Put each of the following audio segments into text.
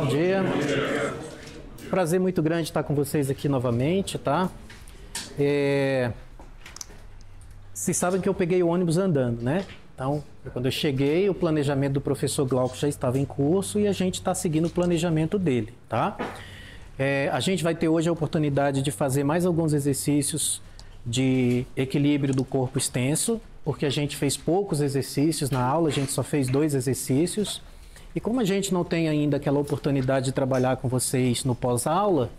Bom dia. Prazer muito grande estar com vocês aqui novamente, tá? Vocês sabem que eu peguei o ônibus andando, né? Então, quando eu cheguei, o planejamento do professor Glauco já estava em curso e a gente está seguindo o planejamento dele, tá? A gente vai ter hoje a oportunidade de fazer mais alguns exercícios de equilíbrio do corpo extenso, porque a gente fez poucos exercícios na aula, a gente só fez 2 exercícios. E como a gente não tem ainda aquela oportunidade de trabalhar com vocês no pós-aula,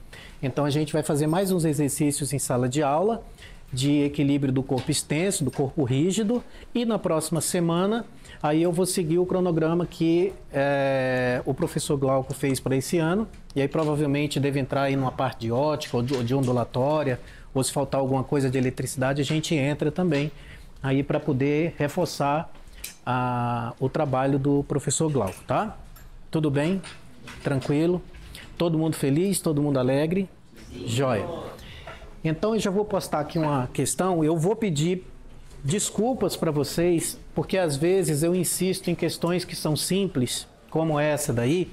então a gente vai fazer mais uns exercícios em sala de aula de equilíbrio do corpo extenso, do corpo rígido, e na próxima semana aí eu vou seguir o cronograma que o professor Glauco fez para esse ano, e aí provavelmente deve entrar aí numa parte de ótica ou de ondulatória, ou se faltar alguma coisa de eletricidade a gente entra também aí para poder reforçar o trabalho do professor Glauco, tá? Tudo bem? Tranquilo? Todo mundo feliz? Todo mundo alegre? Joia! Então eu já vou postar aqui uma questão, eu vou pedir desculpas para vocês, porque às vezes eu insisto em questões que são simples, como essa daí,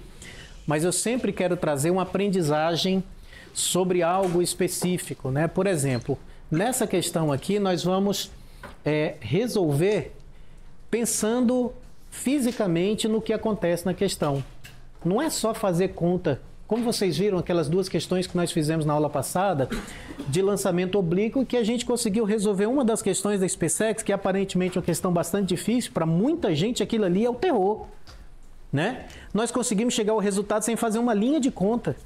mas eu sempre quero trazer uma aprendizagem sobre algo específico, né? Por exemplo, nessa questão aqui nós vamos resolver pensando fisicamente no que acontece na questão. Não é só fazer conta. Como vocês viram aquelas 2 questões que nós fizemos na aula passada, de lançamento oblíquo, que a gente conseguiu resolver uma das questões da SpaceX, que é aparentemente uma questão bastante difícil, para muita gente aquilo ali é o terror, né? Nós conseguimos chegar ao resultado sem fazer uma linha de conta,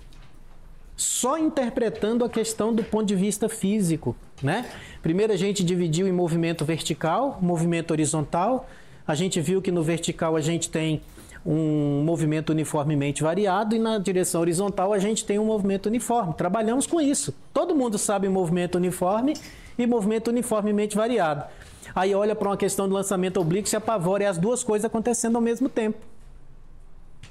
só interpretando a questão do ponto de vista físico, né? Primeiro a gente dividiu em movimento vertical, movimento horizontal. A gente viu que no vertical a gente tem um movimento uniformemente variado e na direção horizontal a gente tem um movimento uniforme. Trabalhamos com isso. Todo mundo sabe movimento uniforme e movimento uniformemente variado. Aí olha para uma questão de lançamento oblíquo, se apavora, e as 2 coisas acontecendo ao mesmo tempo.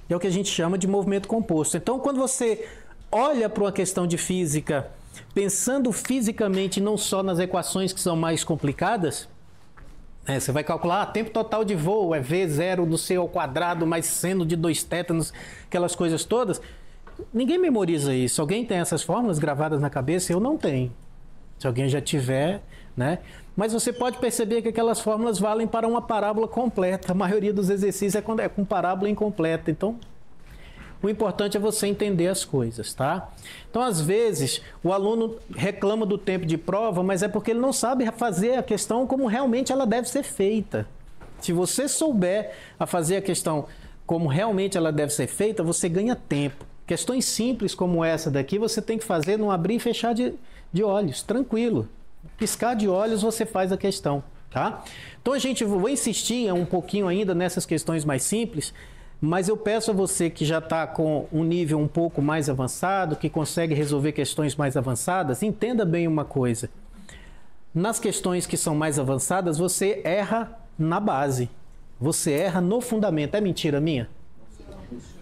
É o que a gente chama de movimento composto. Então, quando você olha para uma questão de física, pensando fisicamente, não só nas equações que são mais complicadas, você vai calcular tempo total de voo, é V0 do C ao quadrado mais seno de 2 tétanos, aquelas coisas todas. Ninguém memoriza isso. Alguém tem essas fórmulas gravadas na cabeça? Eu não tenho. Se alguém já tiver, né? Mas você pode perceber que aquelas fórmulas valem para uma parábola completa. A maioria dos exercícios é com parábola incompleta. Então, o importante é você entender as coisas, tá? Então, às vezes, o aluno reclama do tempo de prova, mas é porque ele não sabe fazer a questão como realmente ela deve ser feita. Se você souber a fazer a questão como realmente ela deve ser feita, você ganha tempo. Questões simples como essa daqui, você tem que fazer num abrir e fechar de olhos, tranquilo. Piscar de olhos, você faz a questão, tá? Então, vou insistir um pouquinho ainda nessas questões mais simples, mas eu peço a você que já está com um nível um pouco mais avançado, que consegue resolver questões mais avançadas, entenda bem uma coisa. Nas questões que são mais avançadas, você erra na base. Você erra no fundamento. É mentira minha?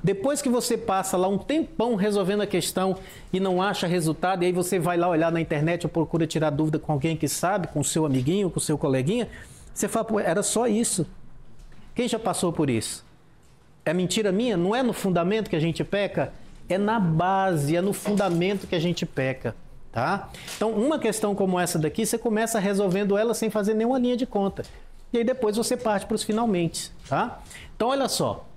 Depois que você passa lá um tempão resolvendo a questão e não acha resultado, e aí você vai lá olhar na internet ou procura tirar dúvida com alguém que sabe, com o seu amiguinho, com o seu coleguinha, você fala, pô, era só isso. Quem já passou por isso? É mentira minha? Não é no fundamento que a gente peca? É na base, é no fundamento que a gente peca, tá? Então, uma questão como essa daqui, você começa resolvendo ela sem fazer nenhuma linha de conta. E aí depois você parte para os finalmente, tá? Então, olha só.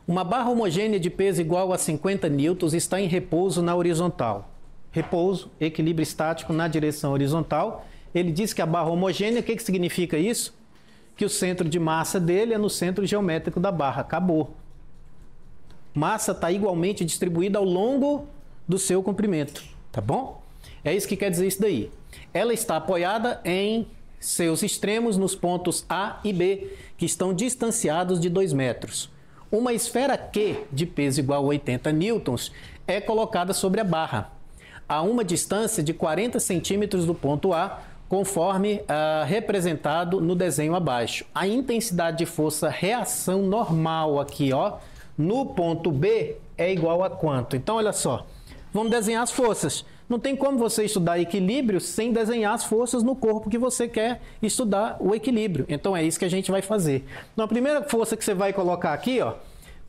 Uma barra homogênea de peso igual a 50 newtons está em repouso na horizontal. Repouso, equilíbrio estático na direção horizontal. Ele diz que a barra homogênea, o que significa isso? Que o centro de massa dele é no centro geométrico da barra. Acabou. Massa está igualmente distribuída ao longo do seu comprimento. Tá bom? É isso que quer dizer isso daí. Ela está apoiada em seus extremos nos pontos A e B, que estão distanciados de 2 metros. Uma esfera Q de peso igual a 80 newtons é colocada sobre a barra, a uma distância de 40 centímetros do ponto A, conforme representado no desenho abaixo. A intensidade de força reação normal aqui, ó, no ponto B é igual a quanto? Então, olha só, vamos desenhar as forças. Não tem como você estudar equilíbrio sem desenhar as forças no corpo que você quer estudar o equilíbrio. Então, é isso que a gente vai fazer. Então, a primeira força que você vai colocar aqui, ó,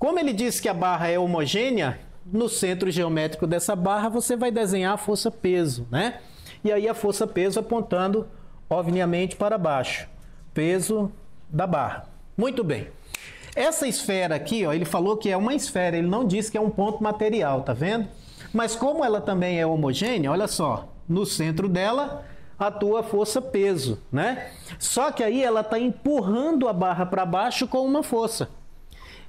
Como ele disse que a barra é homogênea, no centro geométrico dessa barra você vai desenhar a força-peso, né? E aí a força-peso apontando, obviamente, para baixo. Peso da barra. Muito bem. Essa esfera aqui, ó, ele falou que é uma esfera, ele não disse que é um ponto material, tá vendo? Mas como ela também é homogênea, olha só, no centro dela atua a força-peso, né? Só que aí ela está empurrando a barra para baixo com uma força.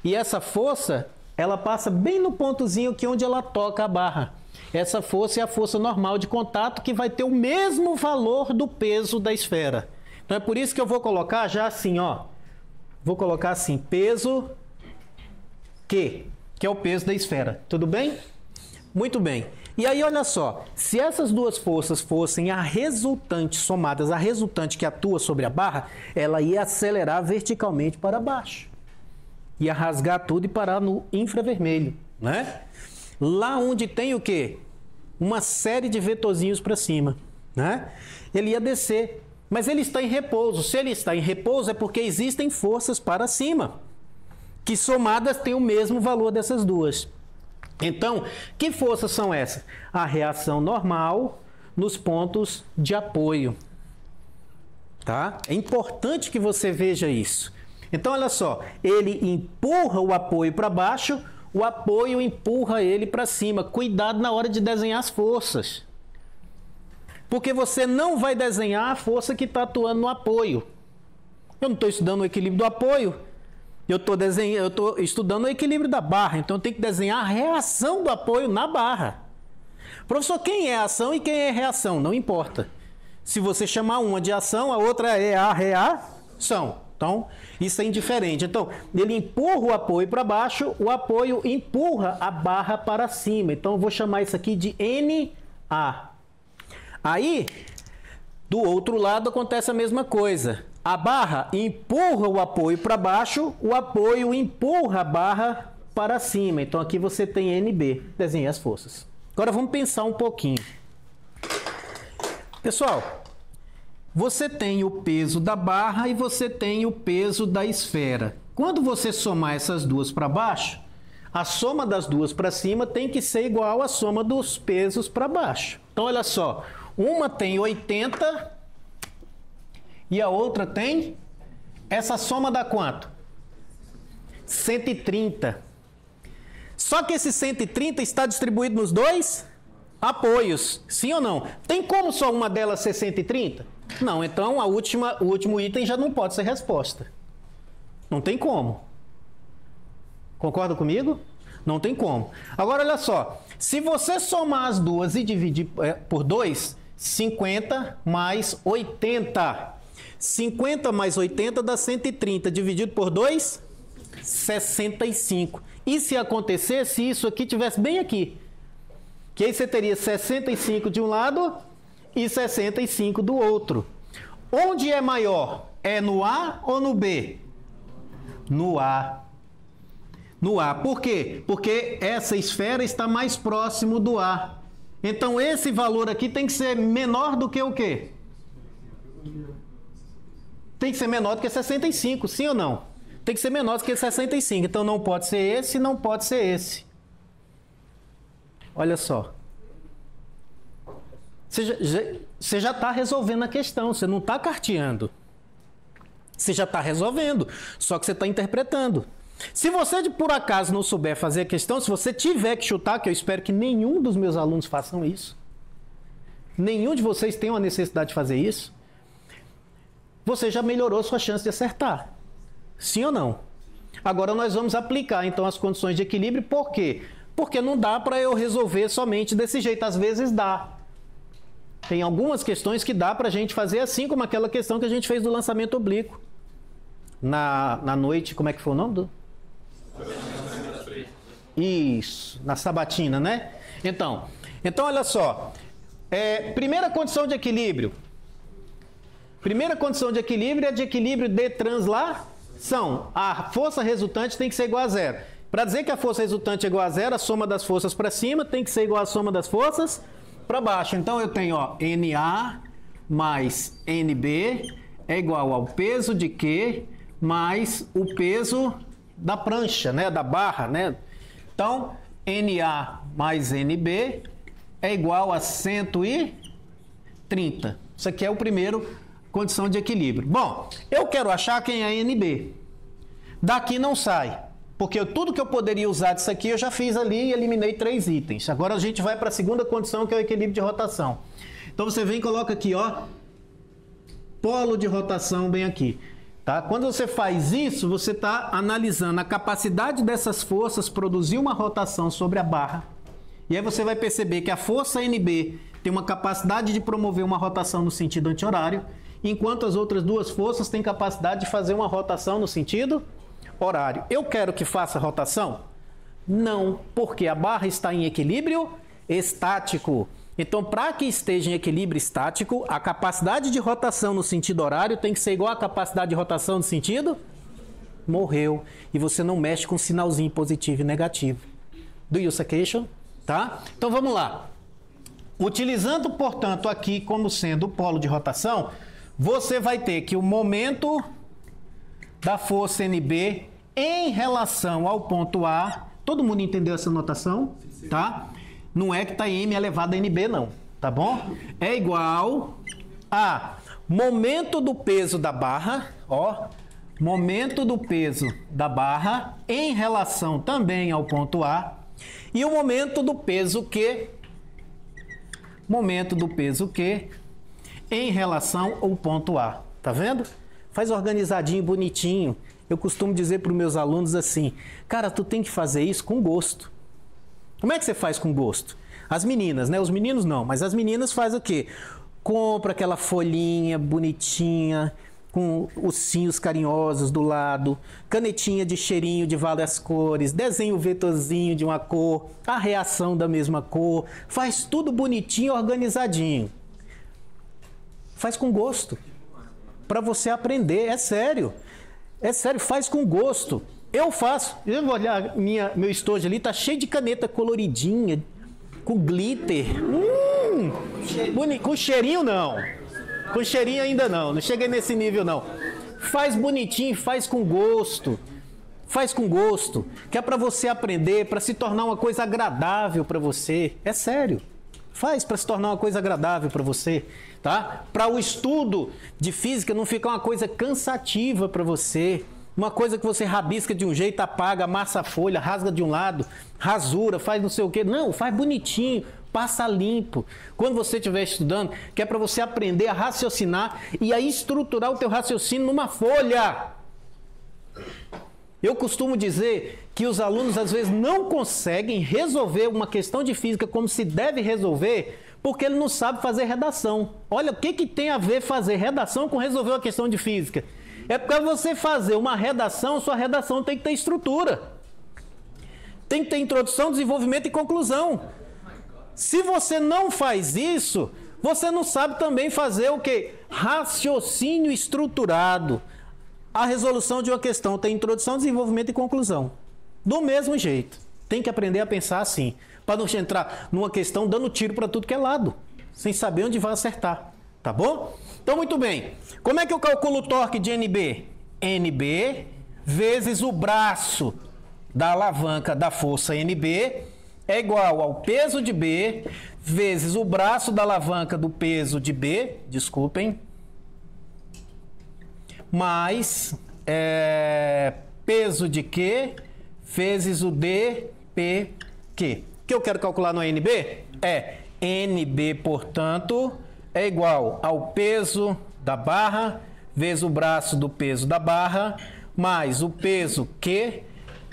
E essa força, ela passa bem no pontozinho que onde ela toca a barra. Essa força é a força normal de contato que vai ter o mesmo valor do peso da esfera. Então é por isso que eu vou colocar já assim, ó. Vou colocar assim, peso Q, que é o peso da esfera. Tudo bem? Muito bem. E aí, olha só, se essas duas forças fossem a resultante, somadas a resultante que atua sobre a barra, ela ia acelerar verticalmente para baixo. Ia rasgar tudo e parar no infravermelho, né? Lá onde tem o quê? Uma série de vetorzinhos para cima, né? Ele ia descer, mas ele está em repouso. Se ele está em repouso é porque existem forças para cima, que somadas têm o mesmo valor dessas duas. Então, que forças são essas? A reação normal nos pontos de apoio. Tá? É importante que você veja isso. Então, olha só, ele empurra o apoio para baixo, o apoio empurra ele para cima. Cuidado na hora de desenhar as forças. Porque você não vai desenhar a força que está atuando no apoio. Eu não estou estudando o equilíbrio do apoio. Eu estou estudando o equilíbrio da barra, então eu tenho que desenhar a reação do apoio na barra. Professor, quem é ação e quem é reação? Não importa. Se você chamar uma de ação, a outra é a reação. Então, isso é indiferente. Então, ele empurra o apoio para baixo, o apoio empurra a barra para cima. Então, eu vou chamar isso aqui de NA. Aí, do outro lado acontece a mesma coisa. A barra empurra o apoio para baixo, o apoio empurra a barra para cima. Então aqui você tem NB. Desenhei as forças. Agora vamos pensar um pouquinho. Pessoal, você tem o peso da barra e você tem o peso da esfera. Quando você somar essas duas para baixo, a soma das duas para cima tem que ser igual à soma dos pesos para baixo. Então olha só, uma tem 80... E a outra tem? Essa soma dá quanto? 130. Só que esse 130 está distribuído nos dois apoios. Sim ou não? Tem como só uma delas ser 130? Não, então o último item já não pode ser resposta. Não tem como. Concorda comigo? Não tem como. Agora, olha só. Se você somar as duas e dividir por 2, 50 mais 80. 50 mais 80 dá 130, dividido por 2, 65. E se acontecesse isso aqui tivesse bem aqui? Que aí você teria 65 de um lado e 65 do outro. Onde é maior? É no A ou no B? No A. No A. Por quê? Porque essa esfera está mais próximo do A. Então esse valor aqui tem que ser menor do que o quê? Tem que ser menor do que 65, sim ou não? Tem que ser menor do que 65. Então não pode ser esse, não pode ser esse. Olha só. Você já está resolvendo a questão, você não está carteando. Você já está resolvendo, só que você está interpretando. Se você por acaso não souber fazer a questão, se você tiver que chutar, que eu espero que nenhum dos meus alunos façam isso, nenhum de vocês tem uma necessidade de fazer isso, você já melhorou sua chance de acertar. Sim ou não? Agora nós vamos aplicar então as condições de equilíbrio. Por quê? Porque não dá para eu resolver somente desse jeito. Às vezes dá. Tem algumas questões que dá para a gente fazer assim, como aquela questão que a gente fez do lançamento oblíquo. Na noite, como é que foi o nome do? Isso, na sabatina, né? Então olha só. Primeira condição de equilíbrio. Primeira condição de equilíbrio é de equilíbrio de translação. A força resultante tem que ser igual a zero. Para dizer que a força resultante é igual a zero, a soma das forças para cima tem que ser igual à soma das forças para baixo. Então eu tenho, ó, NA mais NB é igual ao peso de Q mais o peso da prancha, né? Da barra, né? Então, NA mais NB é igual a 130. Isso aqui é o primeiro condição de equilíbrio. Bom, eu quero achar quem é NB. Daqui não sai, porque tudo que eu poderia usar disso aqui eu já fiz ali e eliminei 3 itens. Agora a gente vai para a segunda condição, que é o equilíbrio de rotação. Então você vem e coloca aqui, ó, polo de rotação bem aqui. Tá? Quando você faz isso, você está analisando a capacidade dessas forças produzir uma rotação sobre a barra. E aí você vai perceber que a força NB tem uma capacidade de promover uma rotação no sentido anti-horário, enquanto as outras duas forças têm capacidade de fazer uma rotação no sentido horário. Eu quero que faça rotação? Não, porque a barra está em equilíbrio estático. Então, para que esteja em equilíbrio estático, a capacidade de rotação no sentido horário tem que ser igual à capacidade de rotação no sentido? Morreu. E você não mexe com sinalzinho positivo e negativo. Do you see question? Tá? Então, vamos lá. Utilizando, portanto, aqui como sendo o polo de rotação, você vai ter que o momento da força NB em relação ao ponto A, todo mundo entendeu essa notação? Tá? Não é que está em M elevado a NB, não, tá bom? É igual a momento do peso da barra, ó, momento do peso da barra em relação também ao ponto A, e o momento do peso Q, em relação ao ponto A, tá vendo? Faz organizadinho, bonitinho. Eu costumo dizer para os meus alunos assim, cara, tu tem que fazer isso com gosto. Como é que você faz com gosto? As meninas, né? Os meninos não, mas as meninas fazem o quê? Compra aquela folhinha bonitinha, com ursinhos carinhosos do lado, canetinha de cheirinho de várias cores, desenho vetorzinho de uma cor, a reação da mesma cor, faz tudo bonitinho, organizadinho. Faz com gosto. Para você aprender, é sério. É sério, faz com gosto. Eu faço. Eu vou olhar, meu estojo ali tá cheio de caneta coloridinha, com glitter. Com cheirinho não. Com cheirinho ainda não. Não cheguei nesse nível não. Faz bonitinho, faz com gosto. Faz com gosto. Que é para você aprender, para se tornar uma coisa agradável para você. É sério. Faz para se tornar uma coisa agradável para você, tá? Para o estudo de física não ficar uma coisa cansativa para você. Uma coisa que você rabisca de um jeito, apaga, amassa a folha, rasga de um lado, rasura, faz não sei o quê. Não, faz bonitinho, passa limpo. Quando você estiver estudando, que é para você aprender a raciocinar e a estruturar o teu raciocínio numa folha. Eu costumo dizer que os alunos às vezes não conseguem resolver uma questão de física como se deve resolver, porque ele não sabe fazer redação. Olha, o que tem a ver fazer redação com resolver uma questão de física? É porque você fazer uma redação, sua redação tem que ter estrutura. Tem que ter introdução, desenvolvimento e conclusão. Se você não faz isso, você não sabe também fazer o quê? Raciocínio estruturado. A resolução de uma questão tem introdução, desenvolvimento e conclusão. Do mesmo jeito. Tem que aprender a pensar assim. Para não entrar numa questão dando tiro para tudo que é lado. Sem saber onde vai acertar. Tá bom? Então, muito bem. Como é que eu calculo o torque de NB? NB vezes o braço da alavanca da força NB é igual ao peso de B vezes o braço da alavanca do peso de B, desculpem, mais peso de Q vezes o dPq. O que eu quero calcular no NB? É NB, portanto, é igual ao peso da barra vezes o braço do peso da barra mais o peso Q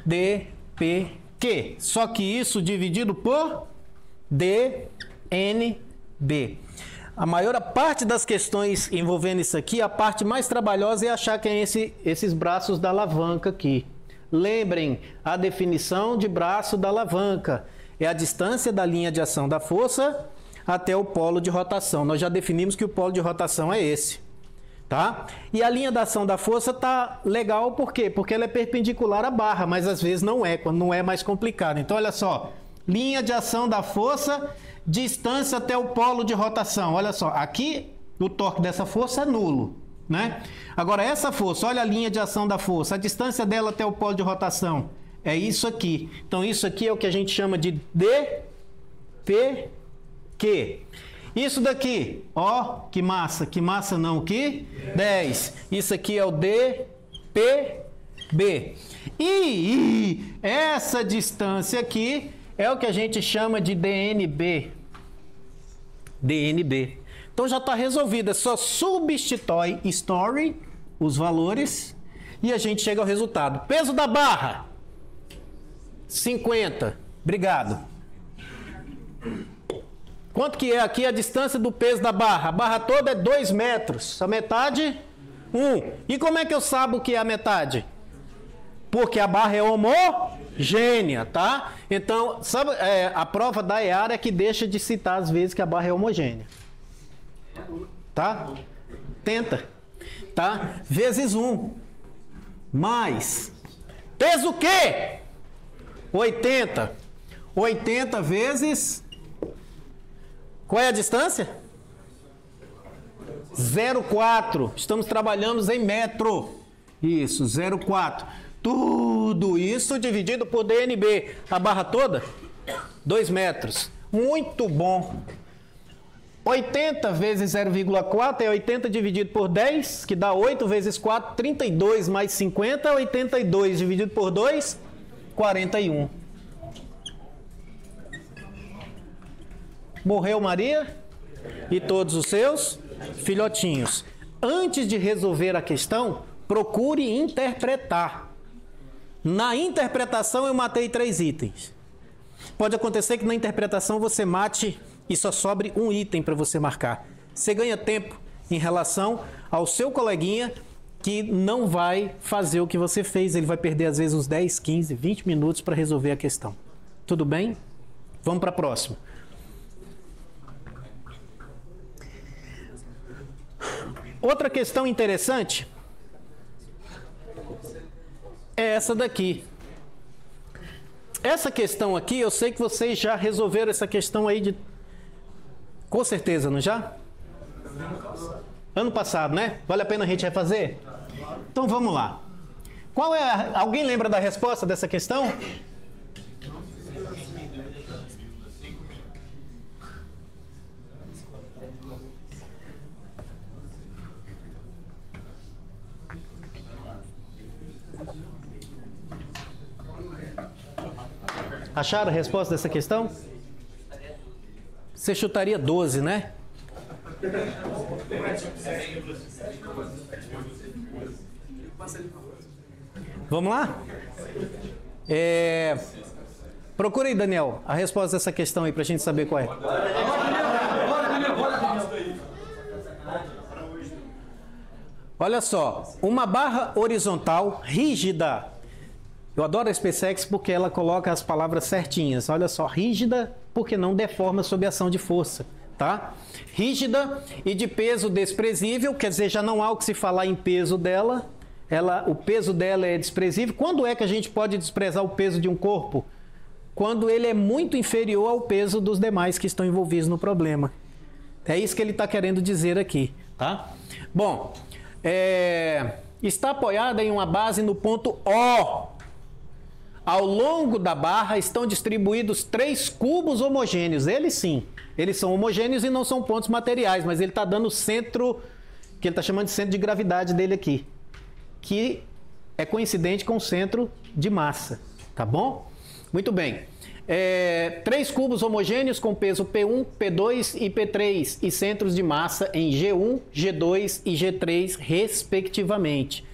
dPq. Só que isso dividido por dNB. A maior parte das questões envolvendo isso aqui, a parte mais trabalhosa é achar quem é esses braços da alavanca aqui. Lembrem, a definição de braço da alavanca é a distância da linha de ação da força até o polo de rotação. Nós já definimos que o polo de rotação é esse, tá? E a linha de ação da força tá legal, por quê? Porque ela é perpendicular à barra, mas às vezes não é, quando não é mais complicado. Então, olha só, linha de ação da força, distância até o polo de rotação. Olha só, aqui o torque dessa força é nulo. né? Agora, essa força, olha a linha de ação da força, a distância dela até o polo de rotação é isso aqui. Então, isso aqui é o que a gente chama de dPq. Isso daqui, ó, que massa não, o que? 10. Isso aqui é o dPb. E essa distância aqui é o que a gente chama de dNb. dNb. Então já está resolvido, é só substitui os valores e a gente chega ao resultado. Peso da barra, 50. Obrigado. Quanto que é aqui a distância do peso da barra? A barra toda é 2 metros. A metade, 1. E como é que eu saibo o que é a metade? Porque a barra é homogênea, tá? Então, sabe, a prova da EAR é que deixa de citar às vezes que a barra é homogênea. Tá? Tenta. Tá? Vezes 1. Mais. Peso o quê? 80. 80 vezes... Qual é a distância? 0,4. Estamos trabalhando em metro. Isso, 0,4. Tudo isso dividido por dNb. A barra toda? 2 metros. Muito bom. 80 vezes 0,4 é 80 dividido por 10, que dá 8 vezes 4, 32 mais 50, 82 dividido por 2, 41. Morreu Maria e todos os seus filhotinhos. Antes de resolver a questão, procure interpretar. Na interpretação eu matei 3 itens. Pode acontecer que na interpretação você mate e só sobre um item para você marcar. Você ganha tempo em relação ao seu coleguinha que não vai fazer o que você fez. Ele vai perder às vezes uns 10, 15, 20 minutos para resolver a questão. Tudo bem? Vamos para a próxima. Outra questão interessante é essa daqui. Essa questão aqui, eu sei que vocês já resolveram essa questão aí de... Com certeza, não já? Ano passado, né? Vale a pena a gente refazer? Então vamos lá. Qual é Alguém lembra da resposta dessa questão? Acharam a resposta dessa questão? Você chutaria 12, né? Vamos lá? Procura aí, Daniel, a resposta dessa questão aí pra gente saber qual é. Olha só, uma barra horizontal rígida. Eu adoro a SpaceX porque ela coloca as palavras certinhas. Olha só, rígida porque não deforma sob ação de força, tá? Rígida e de peso desprezível, quer dizer, já não há o que se falar em peso dela. O peso dela é desprezível. Quando é que a gente pode desprezar o peso de um corpo? Quando ele é muito inferior ao peso dos demais que estão envolvidos no problema. É isso que ele está querendo dizer aqui, tá? Bom, está apoiada em uma base no ponto O. Ao longo da barra estão distribuídos 3 cubos homogêneos. Eles sim, eles são homogêneos e não são pontos materiais, mas ele está dando o centro, que ele está chamando de centro de gravidade dele aqui, que é coincidente com o centro de massa, tá bom? Muito bem. 3 cubos homogêneos com peso P1, P2 e P3 e centros de massa em G1, G2 e G3, respectivamente.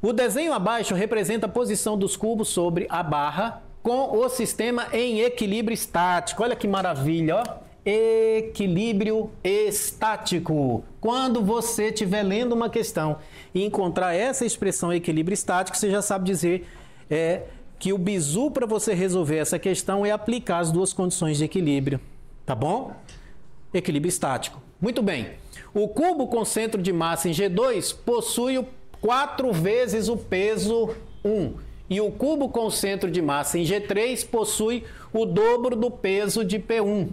O desenho abaixo representa a posição dos cubos sobre a barra com o sistema em equilíbrio estático. Olha que maravilha, ó. Equilíbrio estático. Quando você estiver lendo uma questão e encontrar essa expressão equilíbrio estático, você já sabe dizer que o bizu para você resolver essa questão é aplicar as 2 condições de equilíbrio. Tá bom? Equilíbrio estático. Muito bem. O cubo com centro de massa em G2 possui 4 vezes o peso 1. E o cubo com centro de massa em G3 possui o dobro do peso de P1.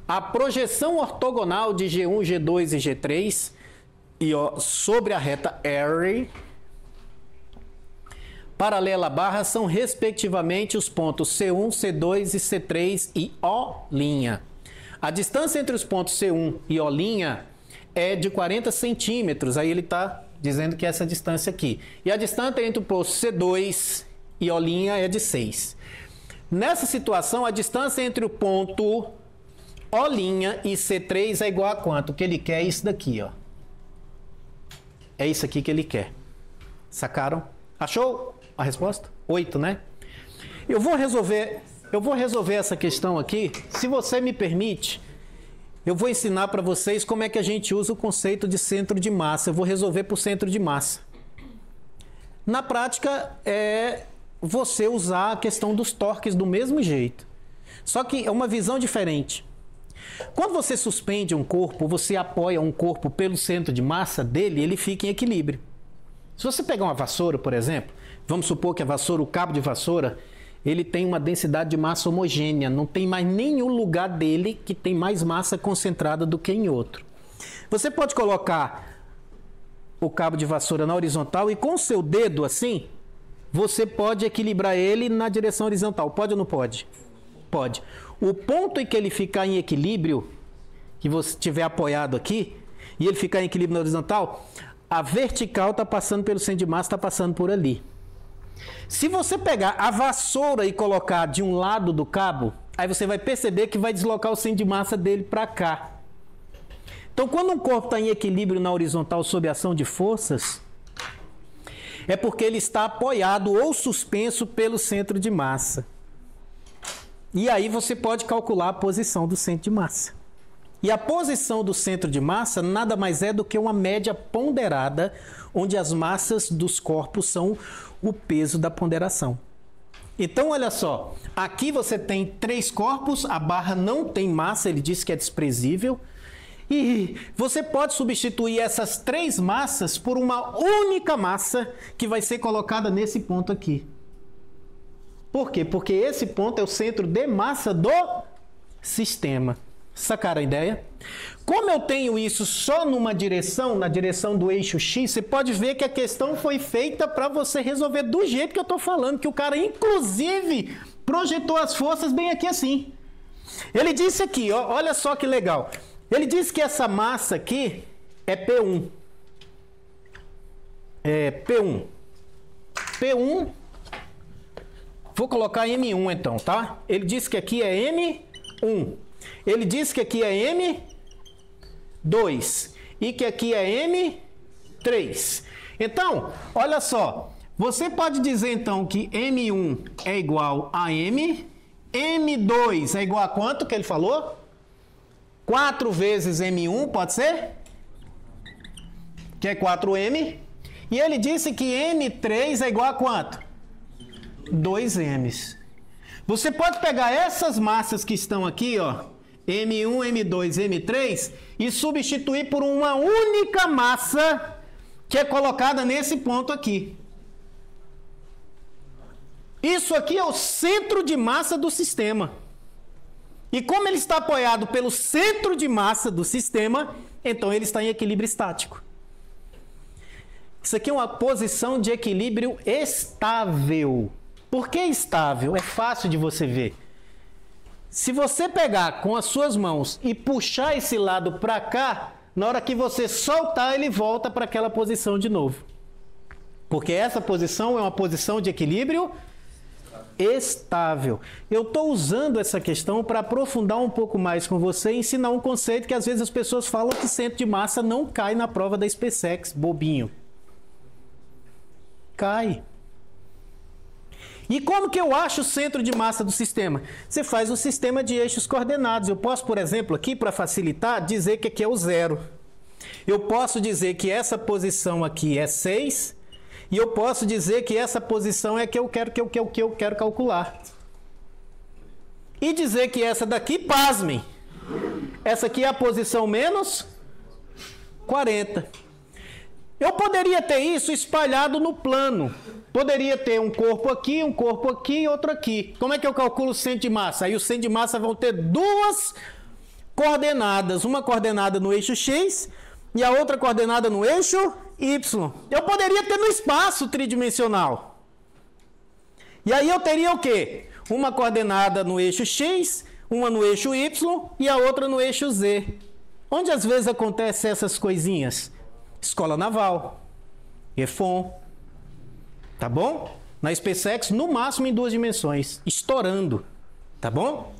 A projeção ortogonal de G1, G2 e G3 sobre a reta R, paralela à barra, são respectivamente os pontos C1, C2 e C3 e O'. A distância entre os pontos C1 e O' é de 40 centímetros. Aí ele está dizendo que é essa distância aqui. E a distância entre o ponto C2 e O' é de 6. Nessa situação, a distância entre o ponto O' e C3 é igual a quanto? O que ele quer é isso daqui, ó. É isso aqui que ele quer. Sacaram? Achou a resposta? 8, né? Eu vou resolver essa questão aqui. Se você me permite, eu vou ensinar para vocês como é que a gente usa o conceito de centro de massa. Eu vou resolver por centro de massa. Na prática, é você usar a questão dos torques do mesmo jeito. Só que é uma visão diferente. Quando você suspende um corpo, você apoia um corpo pelo centro de massa dele, ele fica em equilíbrio. Se você pegar uma vassoura, por exemplo, vamos supor que a vassoura, o cabo de vassoura, ele tem uma densidade de massa homogênea, não tem mais nenhum lugar dele que tem mais massa concentrada do que em outro. Você pode colocar o cabo de vassoura na horizontal e com o seu dedo assim, você pode equilibrar ele na direção horizontal. Pode ou não pode? Pode. O ponto em que ele ficar em equilíbrio, que você estiver apoiado aqui, e ele ficar em equilíbrio na horizontal, a vertical está passando pelo centro de massa, está passando por ali. Se você pegar a vassoura e colocar de um lado do cabo, aí você vai perceber que vai deslocar o centro de massa dele para cá. Então, quando um corpo está em equilíbrio na horizontal sob a ação de forças, é porque ele está apoiado ou suspenso pelo centro de massa. E aí você pode calcular a posição do centro de massa. E a posição do centro de massa nada mais é do que uma média ponderada, onde as massas dos corpos são o peso da ponderação. Então, olha só, aqui você tem 3 corpos, a barra não tem massa, ele disse que é desprezível, e você pode substituir essas 3 massas por uma única massa que vai ser colocada nesse ponto aqui. Por quê? Porque esse ponto é o centro de massa do sistema. Sacaram a ideia? Como eu tenho isso só numa direção, na direção do eixo X, você pode ver que a questão foi feita para você resolver do jeito que eu estou falando, que o cara, inclusive, projetou as forças bem aqui assim. Ele disse aqui, ó, olha só que legal. Ele disse que essa massa aqui é P1. É P1. P1... Vou colocar M1 então, tá? Ele disse que aqui é M1. Ele disse que aqui é M2. E que aqui é M3. Então, olha só. Você pode dizer então que M1 é igual a M. M2 é igual a quanto que ele falou? 4 vezes M1, pode ser? Que é 4M. E ele disse que M3 é igual a quanto? 2M's. Você pode pegar essas massas que estão aqui, ó, M1, M2, M3, e substituir por uma única massa que é colocada nesse ponto aqui. Isso aqui é o centro de massa do sistema. E como ele está apoiado pelo centro de massa do sistema, então ele está em equilíbrio estático. Isso aqui é uma posição de equilíbrio estável. Por que estável? É fácil de você ver. Se você pegar com as suas mãos e puxar esse lado para cá, na hora que você soltar, ele volta para aquela posição de novo. Porque essa posição é uma posição de equilíbrio estável. Eu estou usando essa questão para aprofundar um pouco mais com você e ensinar um conceito que às vezes as pessoas falam que centro de massa não cai na prova da SpaceX, bobinho. Cai. E como que eu acho o centro de massa do sistema? Você faz o sistema de eixos coordenados. Eu posso, por exemplo, aqui para facilitar, dizer que aqui é o 0. Eu posso dizer que essa posição aqui é 6. E eu posso dizer que essa posição é que eu quero calcular. E dizer que essa daqui, pasmem, essa aqui é a posição menos 40. Eu poderia ter isso espalhado no plano. Poderia ter um corpo aqui e outro aqui. Como é que eu calculo o centro de massa? Aí o centro de massa vão ter 2 coordenadas. Uma coordenada no eixo X, e a outra coordenada no eixo Y. Eu poderia ter no espaço tridimensional. E aí eu teria o quê? Uma coordenada no eixo X, uma no eixo Y e a outra no eixo Z. Onde às vezes acontecem essas coisinhas? Escola Naval, EFON, tá bom? Na SpaceX, no máximo em 2 dimensões, estourando, tá bom?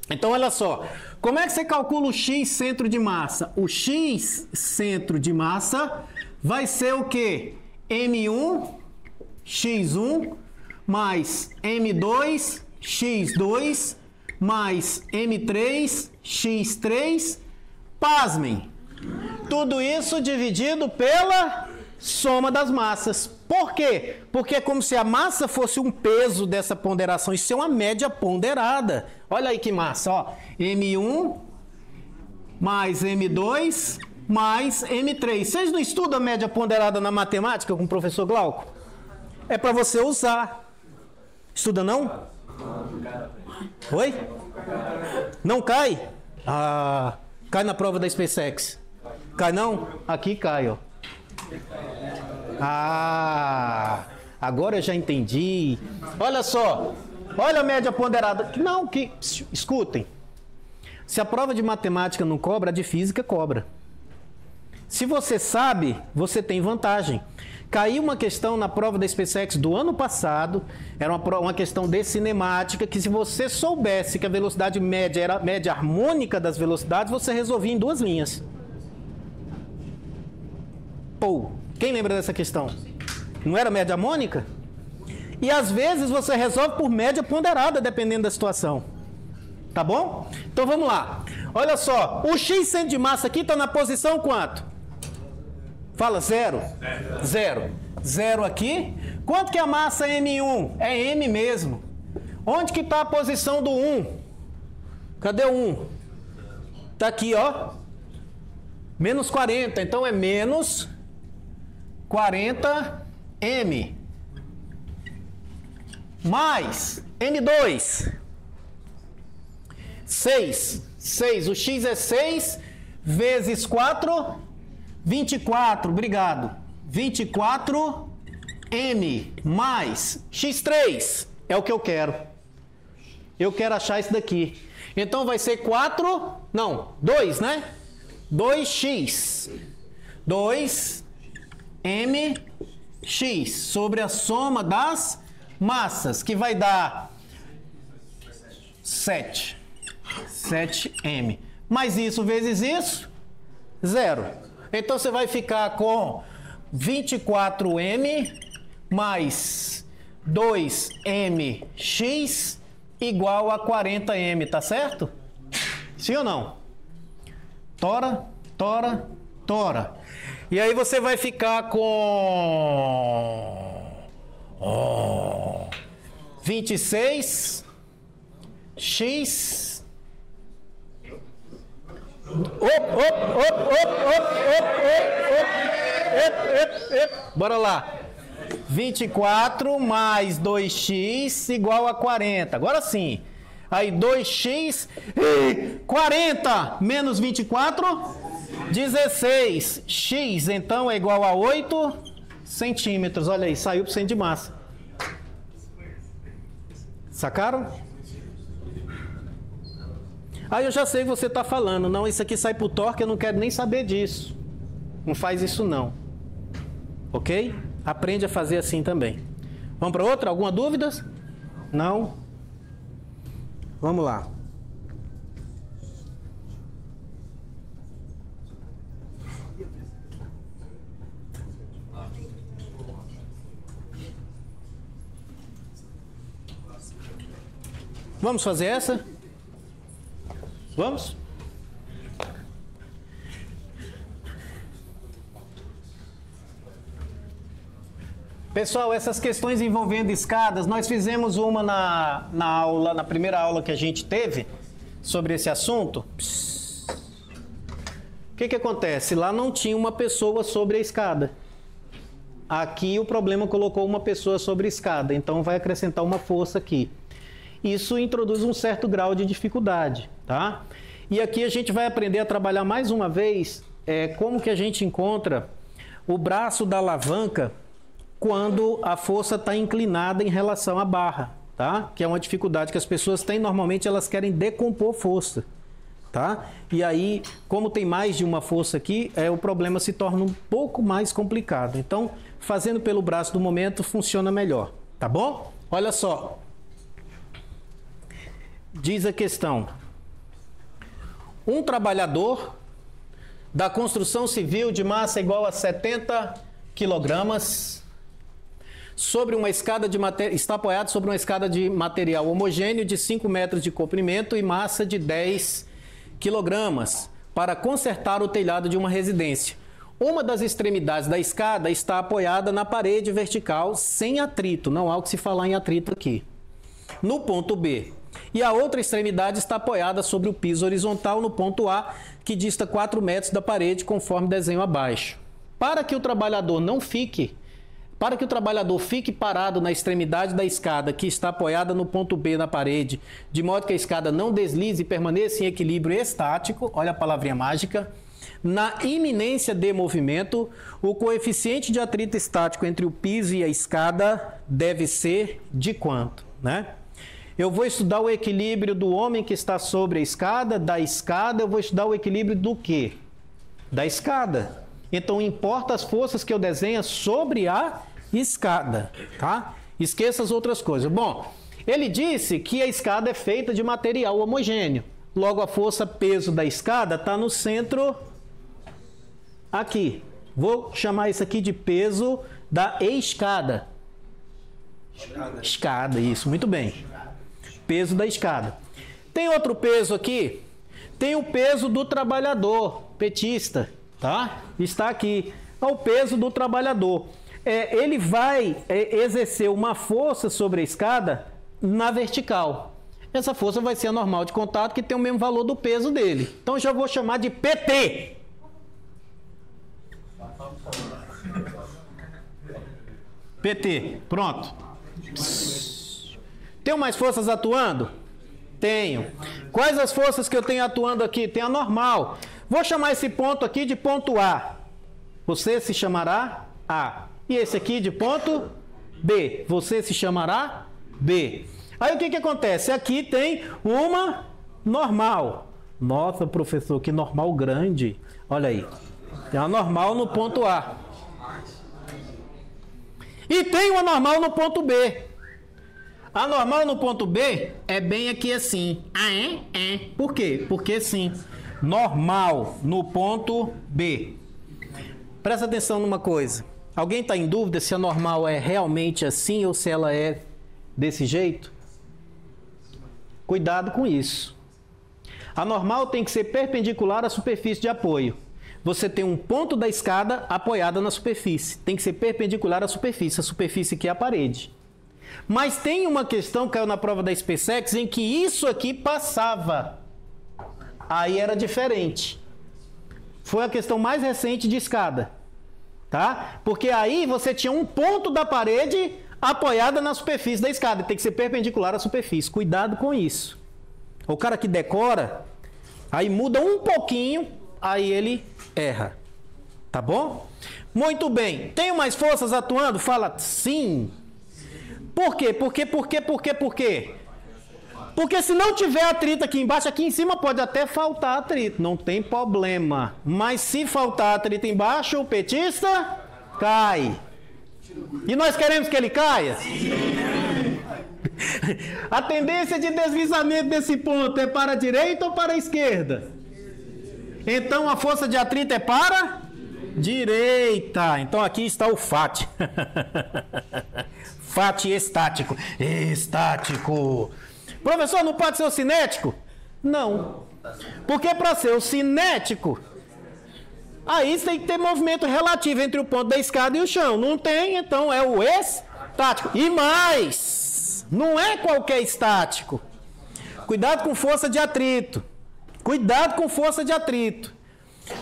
Então, olha só, como é que você calcula o X centro de massa? O X centro de massa vai ser o quê? M1, X1, mais M2, X2, mais M3, X3, pasmem, tudo isso dividido pela soma das massas. Por quê? Porque é como se a massa fosse um peso dessa ponderação, isso é uma média ponderada. Olha aí que massa, ó. M1 mais M2 mais M3. Vocês não estudam a média ponderada na matemática com o professor Glauco? É para você usar. Estuda não? Oi? Não cai? Ah, cai na prova da SpaceX. Cai não? Aqui cai, ó. Ah, agora eu já entendi. Olha só, olha a média ponderada. Não, que escutem. Se a prova de matemática não cobra, a de física cobra. Se você sabe, você tem vantagem. Caiu uma questão na prova da SpaceX do ano passado, era uma questão de cinemática, que se você soubesse que a velocidade média era a média harmônica das velocidades, você resolvia em 2 linhas. Pô, quem lembra dessa questão? Não era média harmônica? E às vezes você resolve por média ponderada, dependendo da situação. Tá bom? Então vamos lá. Olha só, o X centro de massa aqui está na posição quanto? Fala, 0. 0. 0 aqui. Quanto que é a massa M1? É M mesmo. Onde que está a posição do 1? Cadê o 1? Está aqui, ó. Menos 40. Então é menos 40 M. Mais M2. 6. 6. O X é 6 vezes 4... 24, obrigado. 24 M mais X3 é o que eu quero. Eu quero achar isso daqui. Então vai ser 4, não, 2, né? 2x. 2 mx sobre a soma das massas, que vai dar 7. 7m. Mas isso vezes isso, 0. Então você vai ficar com 24m mais 2mx igual a 40m, tá certo? Sim ou não? Tora, tora, tora. E aí você vai ficar com 26x bora lá. 24 mais 2x igual a 40. Agora sim. Aí 2x, 40 menos 24, 16. X então é igual a 8 centímetros. Olha aí, saiu por cento de massa. Sacaram? Aí eu já sei o que você está falando. Não, isso aqui sai por torque, eu não quero nem saber disso. Não faz isso não. Ok? Aprende a fazer assim também. Vamos para outra? Alguma dúvida? Não? Vamos lá. Vamos fazer essa? Vamos? Pessoal, essas questões envolvendo escadas, nós fizemos uma na primeira aula que a gente teve sobre esse assunto. O que acontece? Lá não tinha uma pessoa sobre a escada. Aqui o problema colocou uma pessoa sobre a escada, então vai acrescentar uma força aqui. Isso introduz um certo grau de dificuldade, tá? E aqui a gente vai aprender a trabalhar mais uma vez como que a gente encontra o braço da alavanca quando a força está inclinada em relação à barra, tá? Que é uma dificuldade que as pessoas têm. Normalmente elas querem decompor força, tá? E aí, como tem mais de uma força aqui, o problema se torna um pouco mais complicado. Então, fazendo pelo braço do momento funciona melhor, tá bom? Olha só. Diz a questão: um trabalhador da construção civil de massa igual a 70 quilogramas sobre uma escada de está apoiado sobre uma escada de material homogêneo de 5 metros de comprimento e massa de 10 quilogramas para consertar o telhado de uma residência. Uma das extremidades da escada está apoiada na parede vertical sem atrito, não há o que se falar em atrito aqui, no ponto B. E a outra extremidade está apoiada sobre o piso horizontal no ponto A, que dista 4 metros da parede, conforme desenho abaixo. Para que o trabalhador fique parado na extremidade da escada, que está apoiada no ponto B na parede, de modo que a escada não deslize e permaneça em equilíbrio estático, olha a palavrinha mágica, na iminência de movimento, o coeficiente de atrito estático entre o piso e a escada deve ser de quanto, né? Eu vou estudar o equilíbrio do homem que está sobre a escada, da escada, eu vou estudar o equilíbrio do quê? Da escada. Então, importa as forças que eu desenho sobre a escada, tá? Esqueça as outras coisas. Bom, ele disse que a escada é feita de material homogêneo. Logo, a força peso da escada está no centro aqui. Vou chamar isso aqui de peso da escada. Escada, isso, muito bem. Peso da escada. Tem outro peso aqui? Tem o peso do trabalhador, petista, tá? Está aqui. É o peso do trabalhador. Ele vai exercer uma força sobre a escada na vertical. Essa força vai ser a normal de contato, que tem o mesmo valor do peso dele. Então, já vou chamar de PT. PT, pronto. Tenho mais forças atuando? Tenho. Quais as forças que eu tenho atuando aqui? Tem a normal. Vou chamar esse ponto aqui de ponto A. Você se chamará A. E esse aqui de ponto B. Você se chamará B. Aí o que acontece? Aqui tem uma normal. Nossa, professor, que normal grande. Olha aí. Tem uma normal no ponto A. E tem uma normal no ponto B. A normal no ponto B é bem aqui assim. Ah, é? Por quê? Porque sim. Normal no ponto B. Presta atenção numa coisa. Alguém está em dúvida se a normal é realmente assim ou se ela é desse jeito? Cuidado com isso. A normal tem que ser perpendicular à superfície de apoio. Você tem um ponto da escada apoiada na superfície. Tem que ser perpendicular à superfície. A superfície aqui é a parede. Mas tem uma questão que caiu na prova da SpaceX em que isso aqui passava. Aí era diferente. Foi a questão mais recente de escada. Tá? Porque aí você tinha um ponto da parede apoiada na superfície da escada. Tem que ser perpendicular à superfície. Cuidado com isso. O cara que decora, aí muda um pouquinho, aí ele erra. Tá bom? Muito bem. Tenho mais forças atuando? Fala sim. Por quê? Por quê? Porque se não tiver atrito aqui embaixo, aqui em cima pode até faltar atrito, não tem problema. Mas se faltar atrito embaixo, o petista cai. E nós queremos que ele caia? A tendência de deslizamento desse ponto é para a direita ou para a esquerda? Então a força de atrito é para direita. Então aqui está o FAT. FAT estático. Estático. Professor, não pode ser o cinético? Não. Porque para ser o cinético, aí você tem que ter movimento relativo entre o ponto da escada e o chão. Não tem, então é o estático. E mais, não é qualquer estático. Cuidado com força de atrito. Cuidado com força de atrito.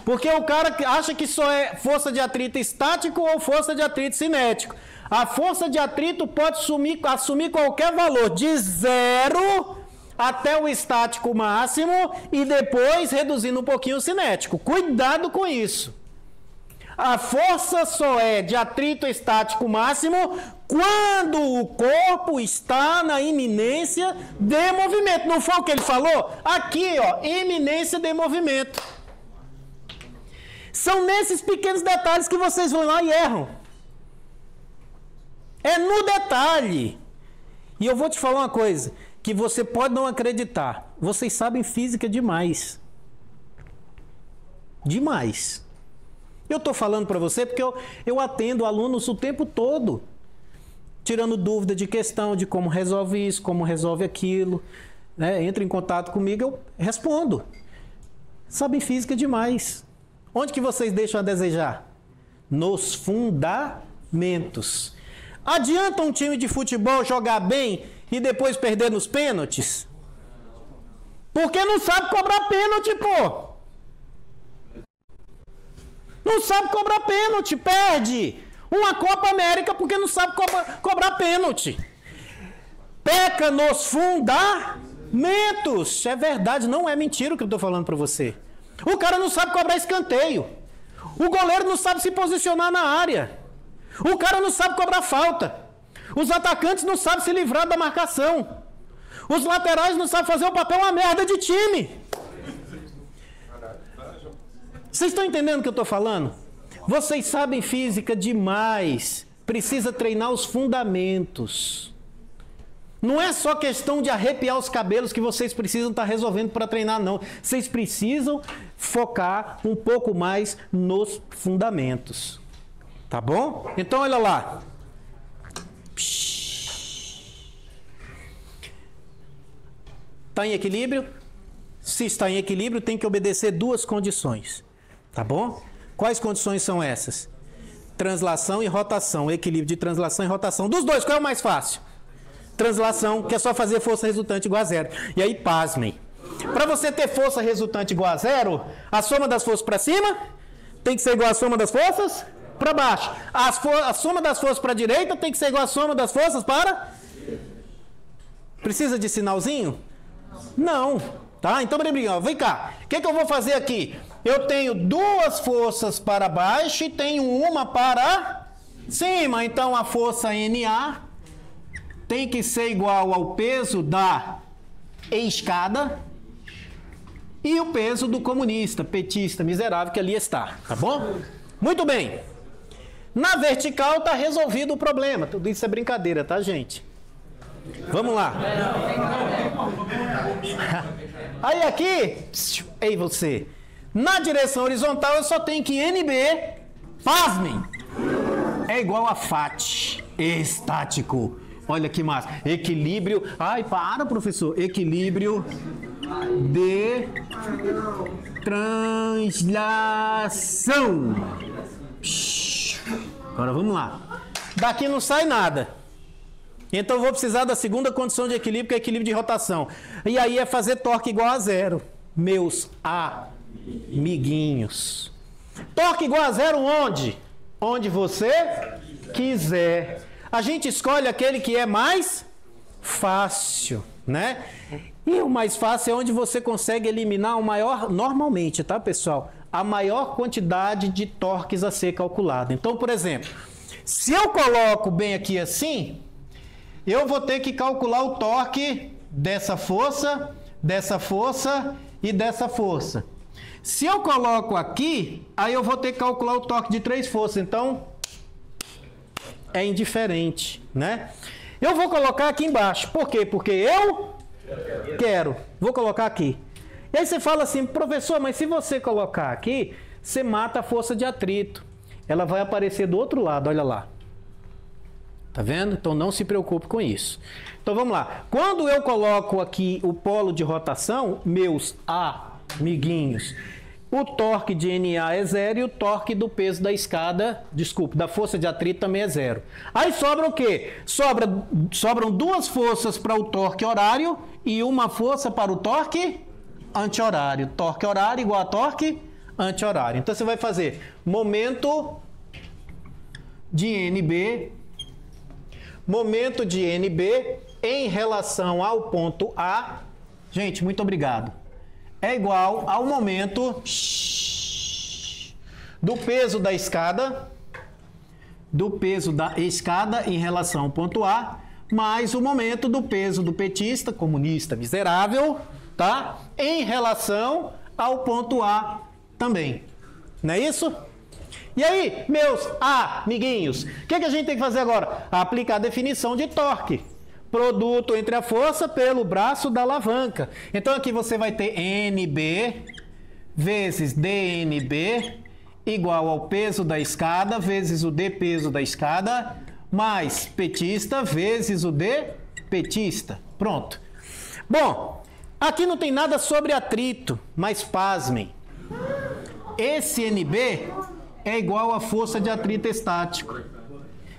Porque o cara acha que só é força de atrito estático ou força de atrito cinético. A força de atrito pode assumir qualquer valor, de 0 até o estático máximo e depois reduzindo um pouquinho o cinético. Cuidado com isso. A força só é de atrito estático máximo quando o corpo está na iminência de movimento. Não foi o que ele falou? Aqui, ó, iminência de movimento. São nesses pequenos detalhes que vocês vão lá e erram. É no detalhe. E eu vou te falar uma coisa, que você pode não acreditar. Vocês sabem física demais. Demais. Eu estou falando para você porque eu atendo alunos o tempo todo, tirando dúvida de questão de como resolve isso, como resolve aquilo. Né? Entra em contato comigo, eu respondo. Sabem física demais. Onde que vocês deixam a desejar? Nos fundamentos. Adianta um time de futebol jogar bem e depois perder nos pênaltis? Porque não sabe cobrar pênalti, pô. Não sabe cobrar pênalti, perde uma Copa América porque não sabe cobrar pênalti. Peca nos fundamentos. É verdade, não é mentira o que eu estou falando para você. O cara não sabe cobrar escanteio. O goleiro não sabe se posicionar na área. O cara não sabe cobrar falta. Os atacantes não sabem se livrar da marcação. Os laterais não sabem fazer o papel uma merda de time. Vocês estão entendendo o que eu estou falando? Vocês sabem física demais. Precisa treinar os fundamentos. Não é só questão de arrepiar os cabelos que vocês precisam estar resolvendo para treinar, não. Vocês precisam focar um pouco mais nos fundamentos. Tá bom? Então, olha lá. Está em equilíbrio? Se está em equilíbrio, tem que obedecer duas condições. Tá bom? Quais condições são essas? Translação e rotação. Equilíbrio de translação e rotação. Dos dois, qual é o mais fácil? Translação, que é só fazer força resultante igual a zero. E aí, pasmem. Para você ter força resultante igual a zero, a soma das forças para cima tem que ser igual à soma das forças para baixo. A soma das forças para a direita tem que ser igual à soma das forças para... Precisa de sinalzinho? Não. Tá? Então, vem cá. O que eu vou fazer aqui? Eu tenho duas forças para baixo e tenho uma para cima. Então, a força NA tem que ser igual ao peso da escada e o peso do comunista, petista, miserável que ali está. Tá bom? Muito bem. Na vertical está resolvido o problema. Tudo isso é brincadeira, tá, gente? Vamos lá. Aí aqui, ei você, na direção horizontal eu só tenho que NB, pasmem, é igual a FAT, estático. Olha que massa, equilíbrio, ai para professor, equilíbrio de translação. Agora vamos lá, daqui não sai nada. Então eu vou precisar da segunda condição de equilíbrio, que é equilíbrio de rotação. E aí é fazer torque igual a zero. Meus amiguinhos. Torque igual a zero onde? Onde você quiser. A gente escolhe aquele que é mais fácil, né? E o mais fácil é onde você consegue eliminar o maior, normalmente, tá, pessoal? A maior quantidade de torques a ser calculado. Então, por exemplo, se eu coloco bem aqui assim... eu vou ter que calcular o torque dessa força e dessa força. Se eu coloco aqui, aí eu vou ter que calcular o torque de três forças. Então, é indiferente, né? Eu vou colocar aqui embaixo. Por quê? Porque eu quero. Vou colocar aqui. E aí você fala assim, professor, mas se você colocar aqui, você mata a força de atrito. Ela vai aparecer do outro lado, olha lá. Tá vendo? Então não se preocupe com isso. Então vamos lá. Quando eu coloco aqui o polo de rotação, meus amiguinhos, o torque de NA é zero e o torque do peso da escada, da força de atrito também é zero. Aí sobra o quê? Sobram duas forças para o torque horário e uma força para o torque anti-horário. Torque horário igual a torque anti-horário. Então você vai fazer momento de NB em relação ao ponto A Gente, muito obrigado. É igual ao momento do peso da escada, em relação ao ponto A, mais o momento do peso do petista, comunista, miserável, tá? Em relação ao ponto A também. Não é isso? E aí, meus amiguinhos, o que a gente tem que fazer agora? Aplicar a definição de torque. Produto entre a força pelo braço da alavanca. Então aqui você vai ter NB vezes DNB igual ao peso da escada vezes o D peso da escada mais petista vezes o D petista. Pronto. Bom, aqui não tem nada sobre atrito, mas pasmem. Esse NB é igual à força de atrito estático.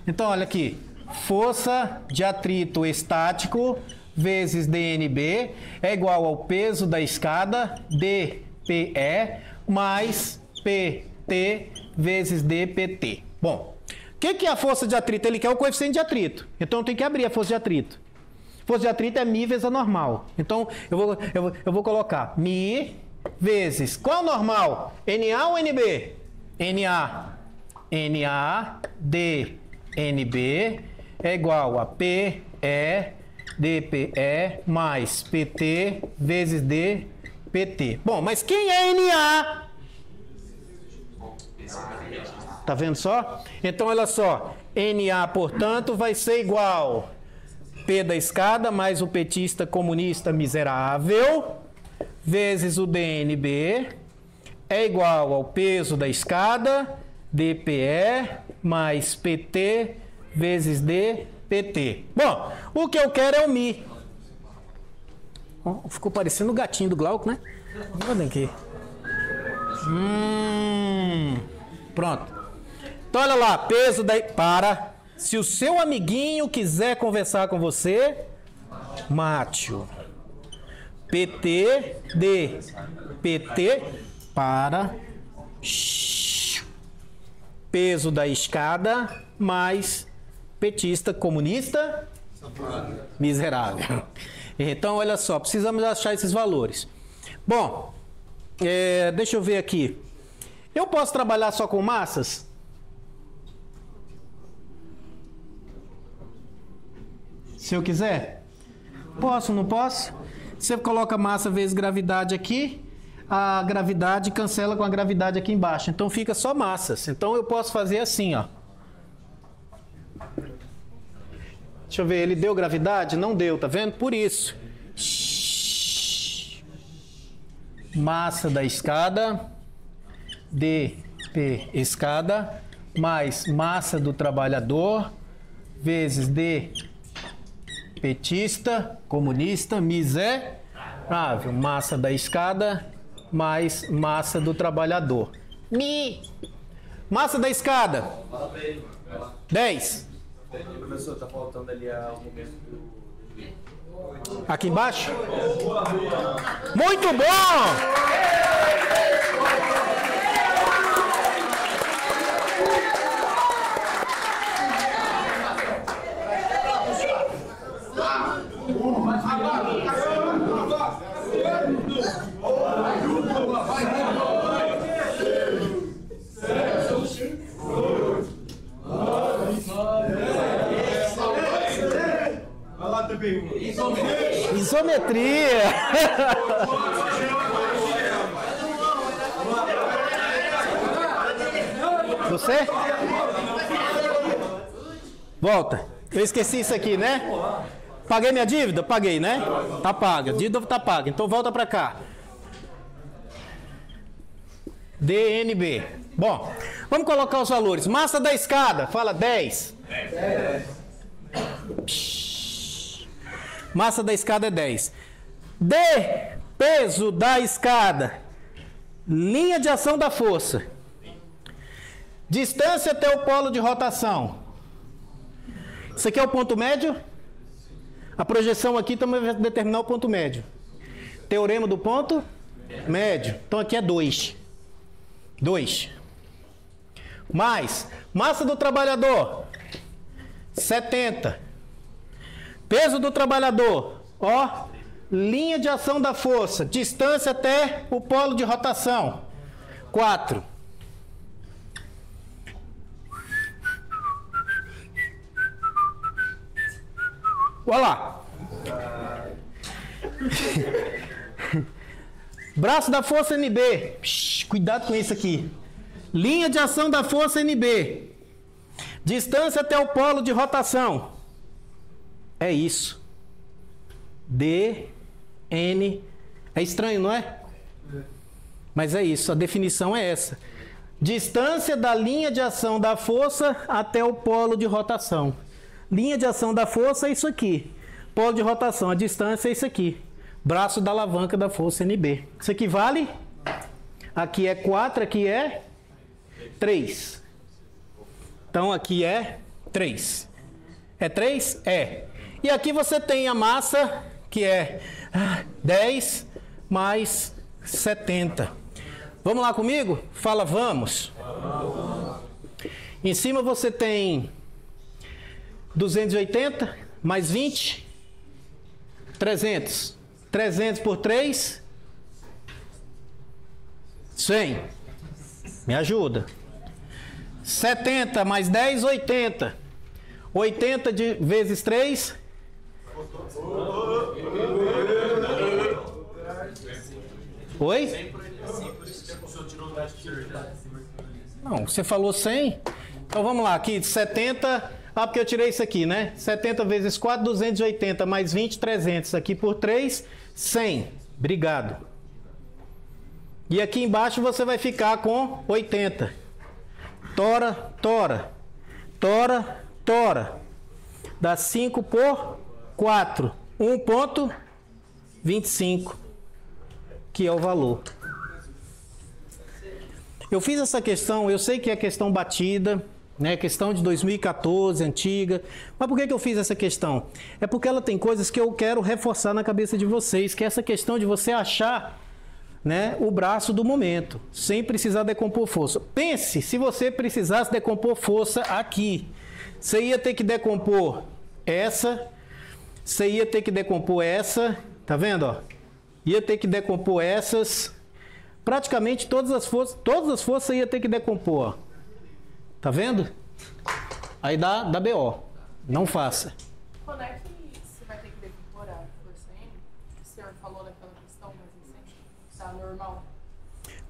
Então olha aqui. Força de atrito estático vezes DNB é igual ao peso da escada, DPE, mais PT vezes DPT. Bom, o que é a força de atrito? Ele quer o coeficiente de atrito. Então eu tenho que abrir a força de atrito. Força de atrito é Mi vezes a normal. Então eu vou colocar Mi vezes... Qual é o normal? NA ou NB? NA. NA, DNB... é igual a PE, DPE, mais PT, vezes DPT. Bom, mas quem é NA? Tá vendo só? Então, olha só. NA, portanto, vai ser igual P da escada, mais o petista comunista miserável, vezes o DNB, é igual ao peso da escada, DPE, mais PT, vezes DPT. Bom, o que eu quero é o Mi. Ficou parecendo o gatinho do Glauco, né? Olha aqui. Pronto. Então, olha lá, peso da... Para. Se o seu amiguinho quiser conversar com você, mate-o. PT, DPT, para. Peso da escada, mais... petista, comunista, miserável. Então, olha só, precisamos achar esses valores. Bom, deixa eu ver aqui. Eu posso trabalhar só com massas? Se eu quiser? Posso, não posso? Você coloca massa vezes gravidade aqui, a gravidade cancela com a gravidade aqui embaixo. Então, fica só massas. Então, eu posso fazer assim, ó. Deixa eu ver, ele deu gravidade? Não deu, tá vendo? Por isso. Massa da escada, DP escada, mais massa do trabalhador, vezes D petista, comunista, miserável. Massa da escada, mais massa do trabalhador. Massa da escada, 10. Professor, tá faltando ali o momento do... Aqui embaixo? Muito bom! Isometria. Você? Volta. Eu esqueci isso aqui, né? Paguei minha dívida? Paguei, né? Tá paga. Dívida tá paga. Então volta pra cá. DNB. Bom, vamos colocar os valores. Massa da escada, fala 10. 10. Massa da escada é 10. D, peso da escada. Linha de ação da força. Distância até o polo de rotação. Isso aqui é o ponto médio? A projeção aqui também vai determinar o ponto médio. Teorema do ponto médio. Então aqui é 2. 2. Mais massa do trabalhador, 70. Peso do trabalhador, ó, Linha de ação da força. Distância até o polo de rotação. 4. Olha lá. Braço da força NB. Cuidado com isso aqui. Linha de ação da força NB. Distância até o polo de rotação. É isso. D, N. É estranho, não é? Mas é isso, a definição é essa. Distância da linha de ação da força até o polo de rotação. Linha de ação da força é isso aqui. Polo de rotação, a distância é isso aqui. Braço da alavanca da força NB. Isso aqui vale? Aqui é 4, aqui é 3. Então aqui é 3. É 3? É. E aqui você tem a massa, que é 10 mais 70. Vamos lá comigo? Fala, vamos. Em cima você tem 280 mais 20, 300. 300 por 3, 100. Me ajuda. 70 mais 10, 80. 80 vezes 3. Oi? Não, você falou 100? Então vamos lá, aqui 70. Ah, porque eu tirei isso aqui, né? 70 vezes 4, 280 mais 20, 300. Aqui por 3, 100. Obrigado. E aqui embaixo você vai ficar com 80. Tora, tora. Tora, tora. Dá 5 por 4. 1,25. Que é o valor. Eu fiz essa questão, eu sei que é questão batida, né? Questão de 2014, antiga. Mas por que eu fiz essa questão? É porque ela tem coisas que eu quero reforçar na cabeça de vocês, que é essa questão de você achar, né, o braço do momento, sem precisar decompor força. Pense, se você precisasse decompor força aqui, você ia ter que decompor essa, você ia ter que decompor essa, tá vendo, ó? Ia ter que decompor essas, praticamente todas as forças você ia ter que decompor, ó. Tá vendo? Aí dá BO. Não faça. Quando é que você vai ter que decompor a força N? O senhor falou naquela questão mais recente. Tá normal?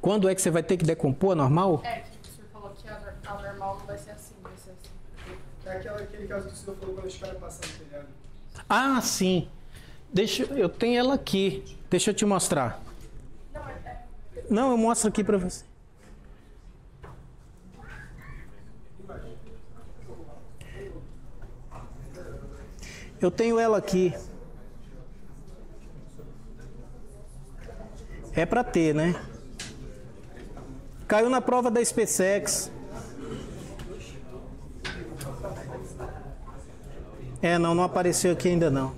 Quando é que você vai ter que decompor? Normal? É, que o senhor falou que a normal não vai ser assim, vai ser assim. É aquele caso que o senhor falou quando a escada passar no telhado. Ah, sim. Eu tenho ela aqui. Deixa eu te mostrar. Não, eu mostro aqui pra você. Eu tenho ela aqui. É para ter, né? Caiu na prova da SpaceX. Não apareceu aqui ainda não.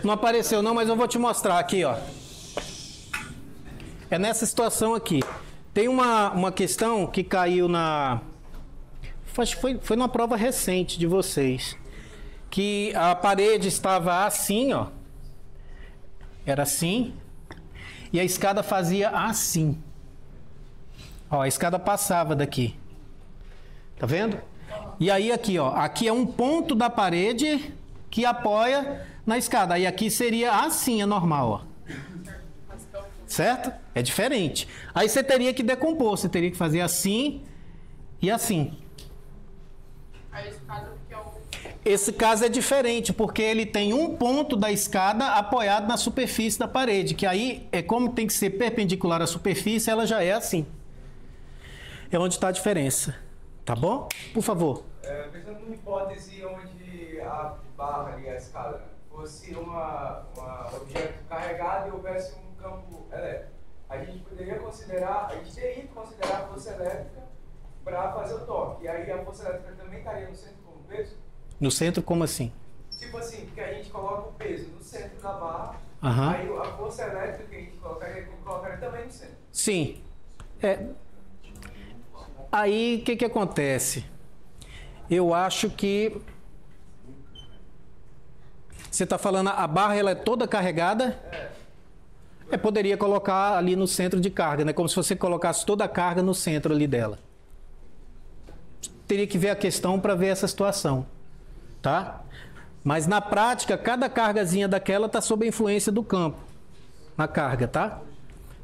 Não apareceu não, mas eu vou te mostrar aqui, ó. É nessa situação aqui. Tem uma questão que caiu na... Acho que foi numa prova recente de vocês. Que a parede estava assim, ó. Era assim. E a escada fazia assim. Ó, a escada passava daqui. Tá vendo? E aí aqui, ó. Aqui é um ponto da parede que apoia na escada. Aí aqui seria assim, é normal, ó. Certo? É diferente. Aí você teria que decompor. Você teria que fazer assim e assim. Esse caso é diferente, porque ele tem um ponto da escada apoiado na superfície da parede, que aí, como tem que ser perpendicular à superfície, ela já é assim. É onde está a diferença. Tá bom? Por favor. Pensando numa hipótese onde a barra ali, a escada, fosse um objeto carregado e houvesse um campo elétrico, a gente teria que considerar a força elétrica para fazer o toque. E aí a força elétrica também estaria no centro como peso? No centro, como assim? Tipo assim, porque a gente coloca o peso no centro da barra, Aham. aí a força elétrica que a gente colocaria também no centro. Sim. Aí, o que acontece? eu acho que... Você está falando, a barra ela é toda carregada? Poderia colocar ali no centro de carga, né? Como se você colocasse toda a carga no centro ali dela. Teria que ver a questão para ver essa situação, tá? Mas na prática, cada cargazinha daquela está sob a influência do campo, na carga, tá?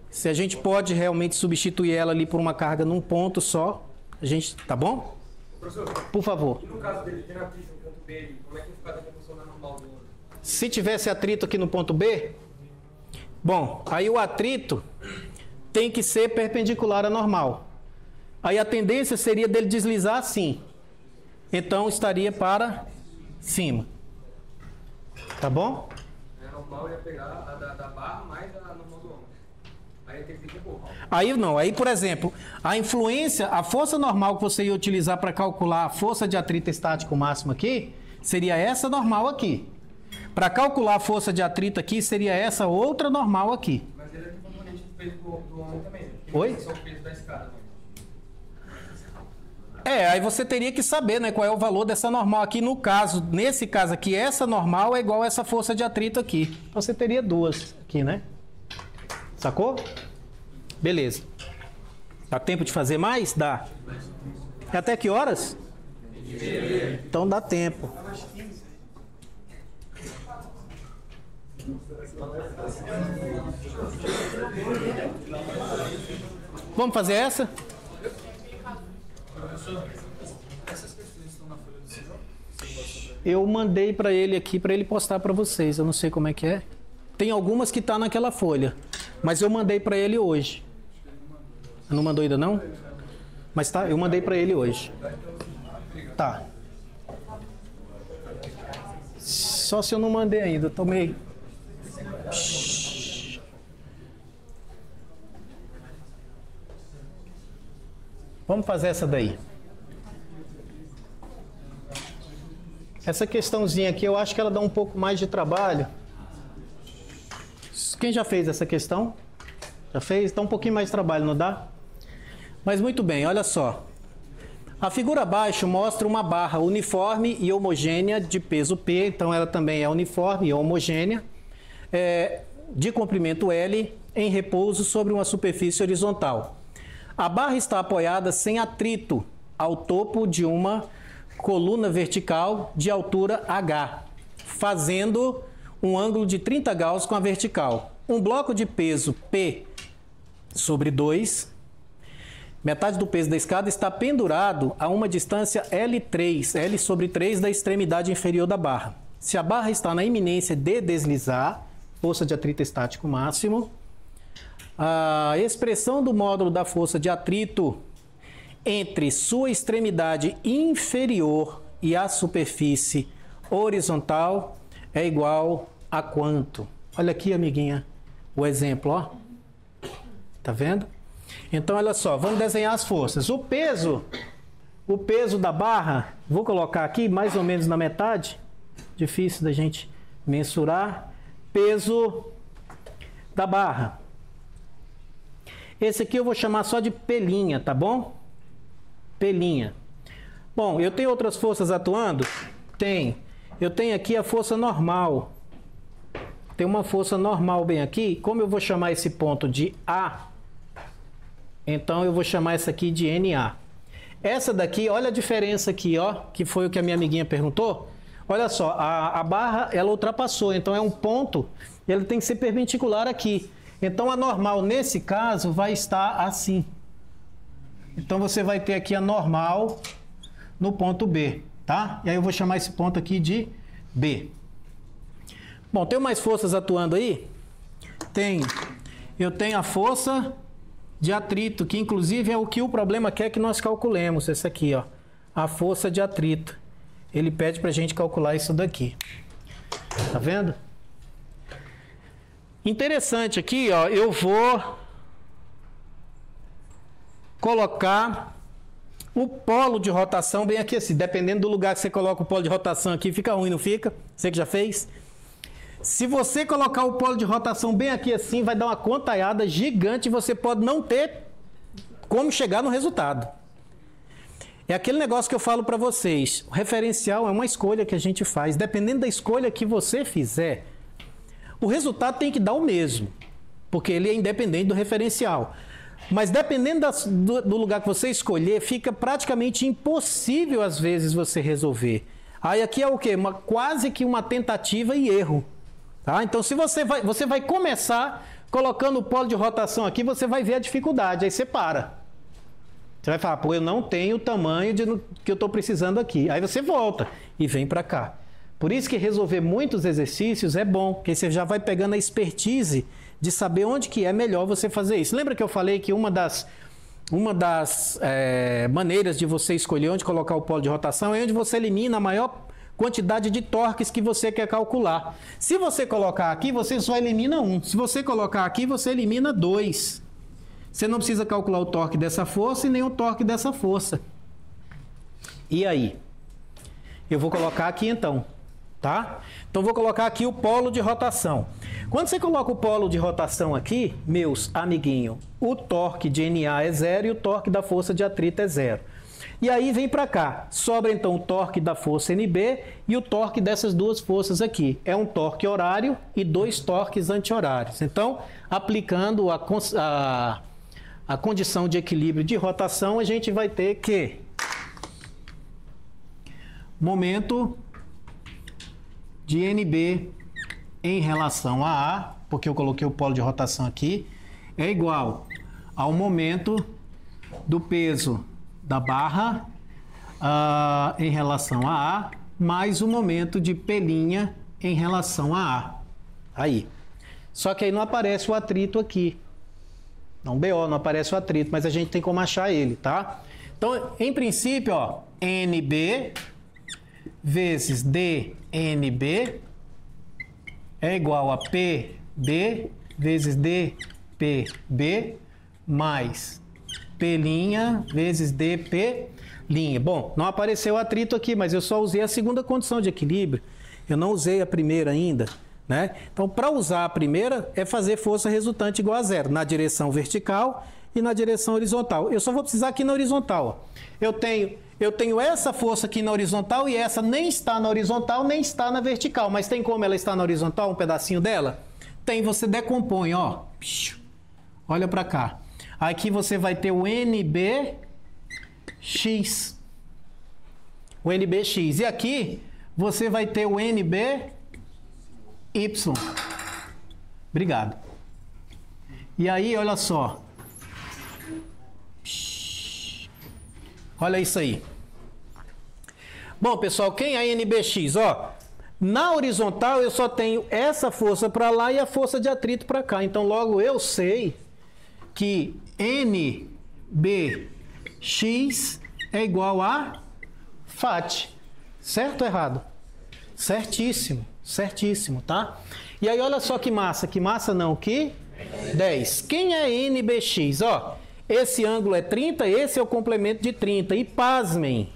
Se a gente pode realmente substituir ela ali por uma carga num ponto só, a gente, tá bom? Professor, por favor. E no caso dele, ter atrito no ponto B, como é que fica a devolução normal do ônibus? Se tivesse atrito aqui no ponto B, bom, aí o atrito tem que ser perpendicular à normal. Aí a tendência seria dele deslizar assim. Então estaria para cima. Tá bom? A normal ia pegar a da barra mais a normal do ônibus. Aí tem que ter pouco. Aí não, aí por exemplo, a influência, a força normal que você ia utilizar para calcular a força de atrito estático máximo aqui, seria essa normal aqui. Para calcular a força de atrito aqui, seria essa outra normal aqui. Mas ele é um componente do peso do homem também, né? Oi? Só o peso da escada, né? Aí você teria que saber, né, qual é o valor dessa normal aqui. No caso, nesse caso aqui, essa normal é igual a essa força de atrito aqui. Então você teria duas aqui, né? Sacou? Beleza. Dá tempo de fazer mais? Dá. Até que horas? Então dá tempo. Vamos fazer essa? Eu mandei para ele aqui para ele postar para vocês. Eu não sei como é que é. Tem algumas que tá naquela folha, mas eu mandei para ele hoje. Não mandou ainda não? Mas tá, eu mandei para ele hoje. Tá. Só se eu não mandei ainda, eu tô meio... Vamos fazer essa daí. Essa questãozinha aqui, eu acho que ela dá um pouco mais de trabalho. Quem já fez essa questão? Já fez? Dá um pouquinho mais de trabalho, não dá? Mas muito bem, olha só. A figura abaixo mostra uma barra uniforme e homogênea de peso P, então ela também é uniforme e homogênea, de comprimento L, em repouso sobre uma superfície horizontal. A barra está apoiada sem atrito ao topo de uma coluna vertical de altura H, fazendo um ângulo de 30 graus com a vertical. Um bloco de peso P sobre 2, metade do peso da escada, está pendurado a uma distância L3, L sobre 3 da extremidade inferior da barra. Se a barra está na iminência de deslizar, força de atrito estático máximo, a expressão do módulo da força de atrito entre sua extremidade inferior e a superfície horizontal é igual a quanto? Olha aqui, amiguinha, o exemplo, ó. Tá vendo? Então, olha só, vamos desenhar as forças. O peso da barra, vou colocar aqui mais ou menos na metade, difícil da gente mensurar. Peso da barra. Esse aqui eu vou chamar só de pelinha, tá bom? Pelinha. Bom, eu tenho outras forças atuando? Tem. Eu tenho aqui a força normal. Tem uma força normal bem aqui. Como eu vou chamar esse ponto de A, então eu vou chamar essa aqui de NA. Essa daqui, olha a diferença aqui, ó, que foi o que a minha amiguinha perguntou. Olha só, a barra, ela ultrapassou, então é um ponto, ele tem que ser perpendicular aqui. Então a normal, nesse caso, vai estar assim. Então você vai ter aqui a normal no ponto B, tá? E aí eu vou chamar esse ponto aqui de B. Bom, tem mais forças atuando aí? Tem. Eu tenho a força de atrito, que inclusive é o que o problema quer que nós calculemos. Essa aqui, ó. A força de atrito. Ele pede pra gente calcular isso daqui. Tá vendo? Interessante aqui, ó. Eu vou colocar o polo de rotação bem aqui assim. Dependendo do lugar que você coloca o polo de rotação aqui, fica ruim, não fica? Você que já fez? Se você colocar o polo de rotação bem aqui assim, vai dar uma contalhada gigante e você pode não ter como chegar no resultado. É aquele negócio que eu falo para vocês. O referencial é uma escolha que a gente faz. Dependendo da escolha que você fizer, o resultado tem que dar o mesmo, porque ele é independente do referencial. Mas dependendo do lugar que você escolher, fica praticamente impossível, às vezes, você resolver. Aí aqui é o quê? Quase que uma tentativa e erro. Tá? Então, se você vai começar colocando o polo de rotação aqui, você vai ver a dificuldade. Aí você para. Você vai falar, pô, eu não tenho o tamanho que eu estou precisando aqui. Aí você volta e vem para cá. Por isso que resolver muitos exercícios é bom, porque você já vai pegando a expertise de saber onde que é melhor você fazer isso. Lembra que eu falei que uma das maneiras de você escolher onde colocar o polo de rotação é onde você elimina a maior quantidade de torques que você quer calcular. Se você colocar aqui, você só elimina um. Se você colocar aqui, você elimina dois. Você não precisa calcular o torque dessa força e nem o torque dessa força. E aí? Eu vou colocar aqui então, tá? Então vou colocar aqui o polo de rotação. Quando você coloca o polo de rotação aqui, meus amiguinhos, o torque de NA é 0 e o torque da força de atrito é 0. E aí vem para cá. Sobra então o torque da força NB e o torque dessas duas forças aqui. É um torque horário e dois torques anti-horários. Então, aplicando a condição de equilíbrio de rotação, a gente vai ter que momento de NB em relação a A, porque eu coloquei o polo de rotação aqui, é igual ao momento do peso da barra em relação a A, mais o momento de P' em relação a A. Aí. Só que aí não aparece o atrito aqui. Não, BO, não aparece o atrito, mas a gente tem como achar ele, tá? Então, em princípio, ó, NB vezes DNB é igual a PB vezes DPB mais P' vezes DP'. Bom, não apareceu o atrito aqui, mas eu só usei a segunda condição de equilíbrio. Eu não usei a primeira ainda. Né? Então, para usar a primeira, é fazer força resultante igual a 0, na direção vertical e na direção horizontal. Eu só vou precisar aqui na horizontal. Eu tenho essa força aqui na horizontal e essa nem está na horizontal, nem está na vertical. Mas tem como ela estar na horizontal, um pedacinho dela? Tem, você decompõe, ó. Olha para cá. Aqui você vai ter o NBX. O NBX. E aqui você vai ter o NB Y. Obrigado. E aí, olha só. Olha isso aí. Bom, pessoal, quem é NBX? Ó, na horizontal eu só tenho essa força para lá e a força de atrito para cá. Então, logo eu sei que NBX é igual a FAT. Certo ou errado? Certíssimo. Certíssimo, tá? E aí, olha só que massa. Que massa não, que 10. Quem é NBX? Ó, esse ângulo é 30, esse é o complemento de 30. E pasmem,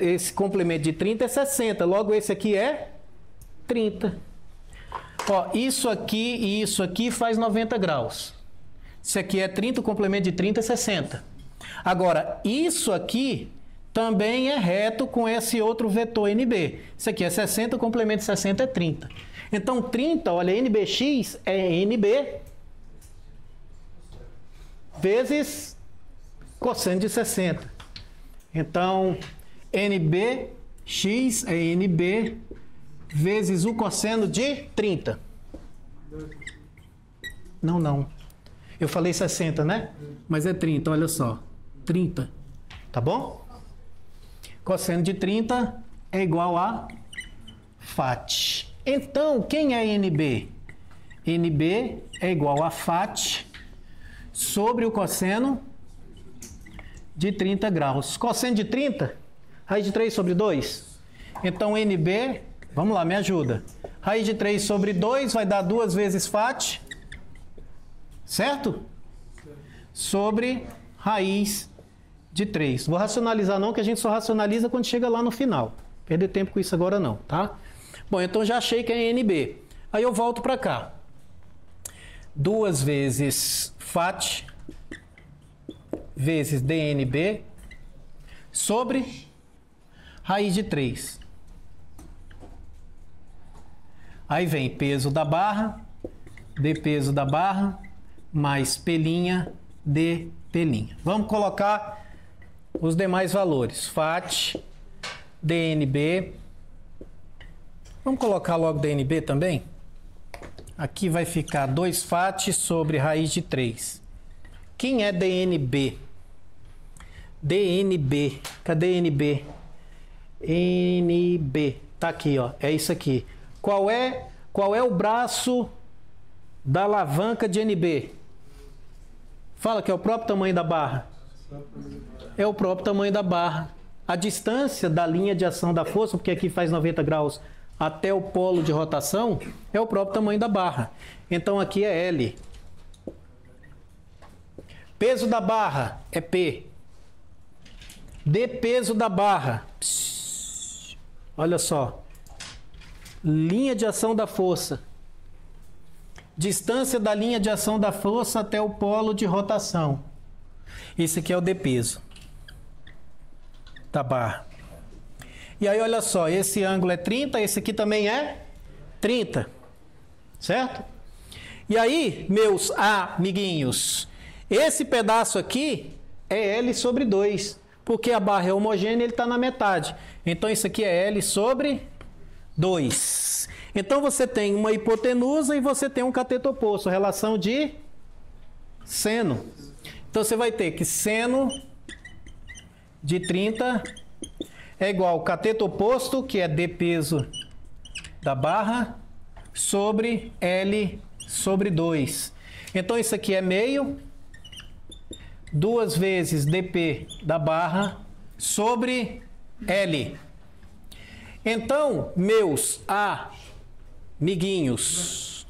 esse complemento de 30 é 60. Logo, esse aqui é 30. Ó, isso aqui e isso aqui faz 90 graus. Isso aqui é 30, o complemento de 30 é 60. Agora, isso aqui também é reto com esse outro vetor NB. Isso aqui é 60, o complemento de 60 é 30. Então, 30, olha, NBX é NB vezes cosseno de 60. Então, NBX é NB vezes o cosseno de 30. Não. Eu falei 60, né? Mas é 30, olha só. 30. Tá bom? Cosseno de 30 é igual a FAT. Então, quem é NB? NB é igual a FAT sobre o cosseno de 30 graus. Cosseno de 30? Raiz de 3 sobre 2? Então, NB, vamos lá, me ajuda. Raiz de 3 sobre 2 vai dar 2 vezes FAT, certo? Sobre raiz de 3. Vou racionalizar não, que a gente só racionaliza quando chega lá no final. Perder tempo com isso agora não, tá? Bom, então já achei que é NB. Aí eu volto para cá. 2 vezes FAT vezes DNB sobre raiz de 3. Aí vem peso da barra, d peso da barra, mais pelinha, d pelinha. Vamos colocar os demais valores. FAT, DNB. Vamos colocar logo DNB também? Aqui vai ficar 2 FAT sobre raiz de 3. Quem é DNB? DNB. Cadê NB? NB. Tá aqui, ó. É isso aqui. Qual é o braço da alavanca de NB? Fala que é o próprio tamanho da barra. É o próprio tamanho da barra. A distância da linha de ação da força, porque aqui faz 90 graus, até o polo de rotação, é o próprio tamanho da barra. Então aqui é L. Peso da barra é P. D peso da barra. Olha só. Linha de ação da força. Distância da linha de ação da força até o polo de rotação. Esse aqui é o D peso da barra. E aí, olha só, esse ângulo é 30, esse aqui também é 30. Certo? E aí, meus amiguinhos, esse pedaço aqui é L sobre 2. Porque a barra é homogênea, ele está na metade. Então, isso aqui é L sobre 2. Então, você tem uma hipotenusa e você tem um cateto oposto. Relação de seno. Então, você vai ter que seno de 30 é igual ao cateto oposto, que é D peso da barra, sobre L sobre 2. Então, isso aqui é meio. 2 vezes dp da barra sobre L. Então, meus amiguinhos.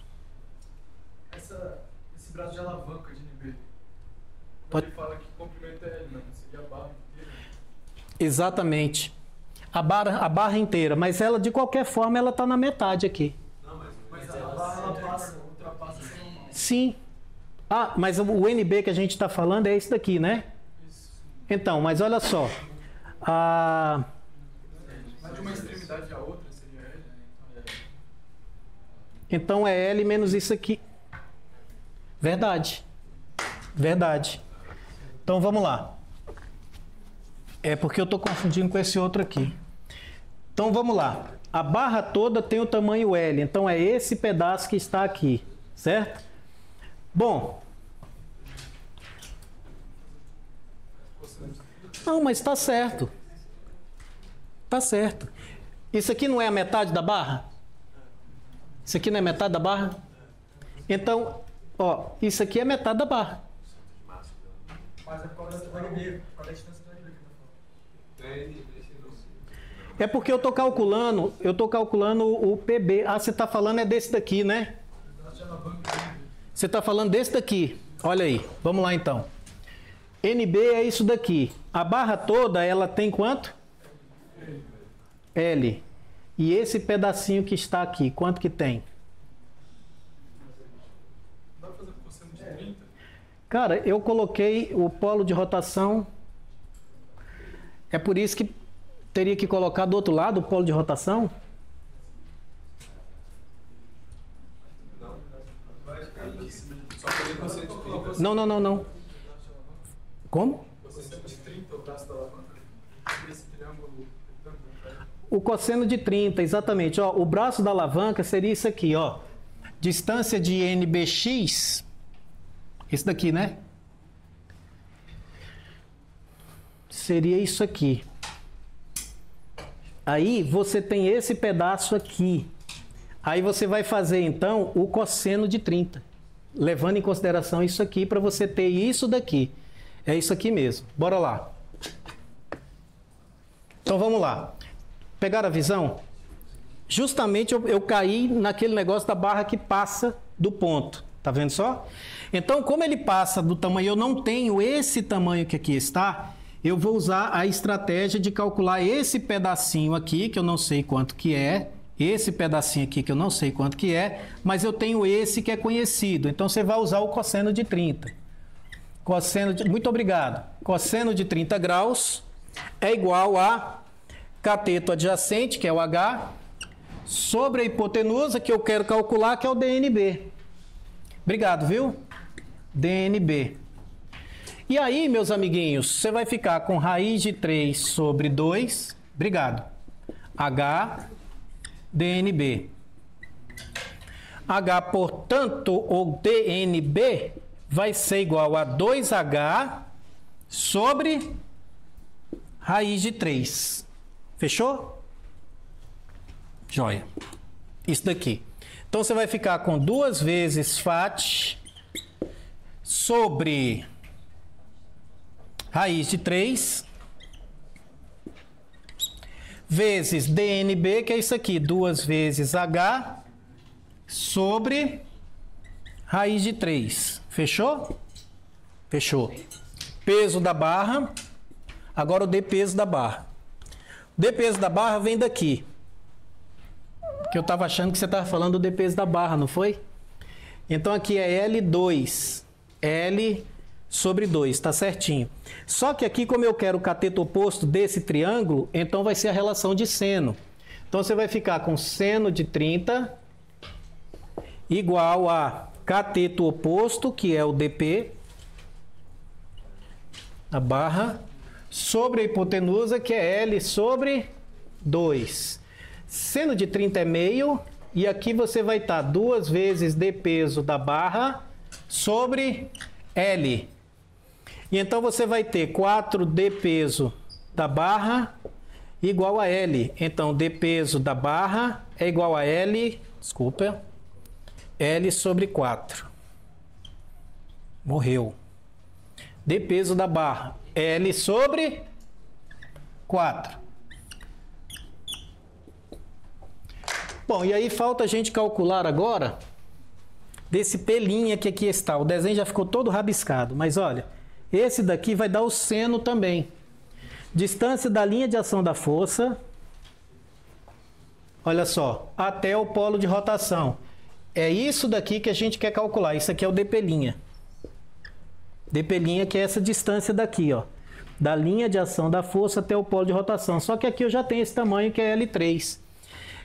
Esse braço de alavanca de NB. Ele fala que comprimento é L, mas seria a barra inteira. Exatamente. A barra inteira, mas ela de qualquer forma ela está na metade aqui. Não, mas a barra ela ultrapassa essa normal. Sim. Ah, mas o NB que a gente está falando é esse daqui, né? Então, mas olha só. Mas de uma extremidade à outra seria L, né? Então é L menos isso aqui. Verdade. Verdade. Então vamos lá. É porque eu estou confundindo com esse outro aqui. Então vamos lá. A barra toda tem o tamanho L. Então é esse pedaço que está aqui. Certo? Bom. Não, mas está certo. Está certo. Isso aqui não é a metade da barra? Isso aqui não é metade da barra? Então, ó, isso aqui é metade da barra. Mas qual é a distância da NB que tá falando? É porque eu estou calculando o PB. Ah, você está falando é desse daqui, né? Você está falando desse daqui. Olha aí, vamos lá então. NB é isso daqui. A barra toda, ela tem quanto? L. E esse pedacinho que está aqui, quanto que tem? Dá pra fazer cosseno de 30? Cara, eu coloquei o polo de rotação. É por isso que teria que colocar do outro lado o polo de rotação? Não, não, não, não. Como? Cosseno de 30, o braço da alavanca. Esse triângulo. O cosseno de 30, exatamente. Ó, o braço da alavanca seria isso aqui, ó. Distância de NBX. Esse daqui, né? Seria isso aqui. Aí você tem esse pedaço aqui. Aí você vai fazer então o cosseno de 30. Levando em consideração isso aqui para você ter isso daqui. É isso aqui mesmo. Bora lá. Então vamos lá. Pegaram a visão? Justamente eu caí naquele negócio da barra que passa do ponto. Tá vendo só? Então, como ele passa do tamanho, eu não tenho esse tamanho que aqui está, eu vou usar a estratégia de calcular esse pedacinho aqui, que eu não sei quanto que é, esse pedacinho aqui que eu não sei quanto que é, mas eu tenho esse que é conhecido. Então, você vai usar o cosseno de 30. Muito obrigado. Cosseno de 30 graus é igual a cateto adjacente, que é o H, sobre a hipotenusa, que eu quero calcular, que é o DNB. Obrigado, viu? DNB. E aí, meus amiguinhos, você vai ficar com raiz de 3 sobre 2, obrigado, H, DNB. H, portanto, ou DNB, vai ser igual a 2H sobre raiz de 3. Fechou? Joia. Isso daqui. Então, você vai ficar com 2 vezes FAT sobre raiz de 3 vezes DNB, que é isso aqui, 2 vezes H sobre raiz de 3. Fechou? Fechou. Peso da barra. Agora o D peso da barra. O D peso da barra vem daqui. Que eu estava achando que você estava falando do D peso da barra, não foi? Então aqui é L2. L sobre 2, tá certinho. Só que aqui, como eu quero o cateto oposto desse triângulo, então vai ser a relação de seno. Então você vai ficar com seno de 30 igual a cateto oposto, que é o DP, a barra, sobre a hipotenusa, que é L sobre 2. Seno de 30 é meio, e aqui você vai estar 2 vezes D peso da barra sobre L. E então você vai ter 4D peso da barra igual a L. Então, D peso da barra é igual a L, desculpa, L sobre 4. Morreu. D peso da barra, L sobre 4. Bom, e aí falta a gente calcular agora desse P' que aqui está. O desenho já ficou todo rabiscado, mas olha, esse daqui vai dar o seno também. Distância da linha de ação da força, olha só, até o polo de rotação. É isso daqui que a gente quer calcular. Isso aqui é o dP'. DP' que é essa distância daqui, ó, da linha de ação da força até o polo de rotação. Só que aqui eu já tenho esse tamanho que é L3.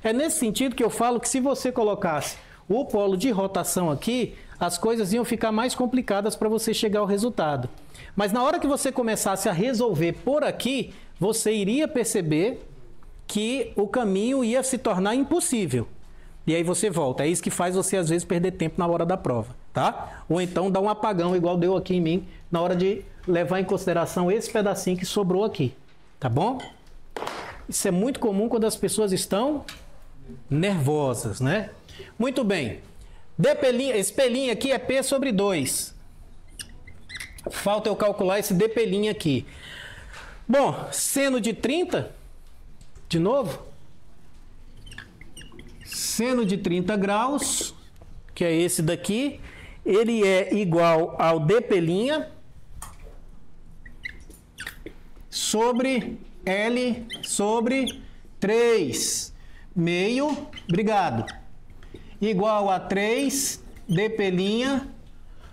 É nesse sentido que eu falo que se você colocasse o polo de rotação aqui, as coisas iam ficar mais complicadas para você chegar ao resultado. Mas na hora que você começasse a resolver por aqui, você iria perceber que o caminho ia se tornar impossível. E aí você volta. É isso que faz você, às vezes, perder tempo na hora da prova, tá? Ou então dar um apagão, igual deu aqui em mim, na hora de levar em consideração esse pedacinho que sobrou aqui, tá bom? Isso é muito comum quando as pessoas estão nervosas, né? Muito bem. Esse P' aqui é P sobre 2. Falta eu calcular esse Dp' aqui. Bom, seno de 30, de novo. Seno de 30 graus, que é esse daqui, ele é igual ao Dp' sobre L sobre 3, meio, obrigado, igual a 3 Dp'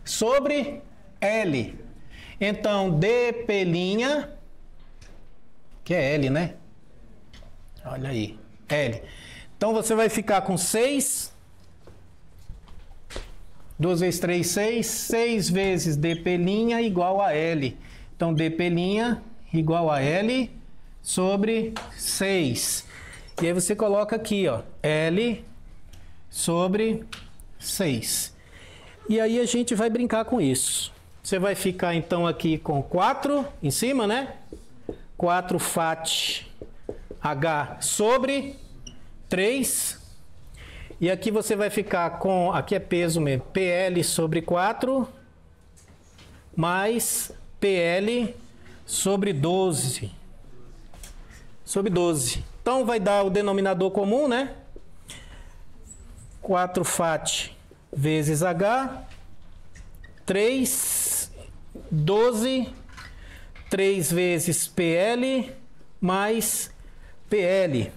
sobre L. Então, Dp', que é L, né? Olha aí, L. Então, você vai ficar com 6. 2 vezes 3, 6. 6 vezes Dp' igual a L. Então, Dp' igual a L sobre 6. E aí você coloca aqui, ó, L sobre 6. E aí a gente vai brincar com isso. Você vai ficar então aqui com 4 em cima, né? 4 FAT H sobre 3. E aqui você vai ficar com, aqui é peso mesmo, PL sobre 4 mais PL sobre 12. Sobre 12. Então vai dar o denominador comum, né? 4 FAT vezes H, 3, 12, 3 vezes PL mais PL.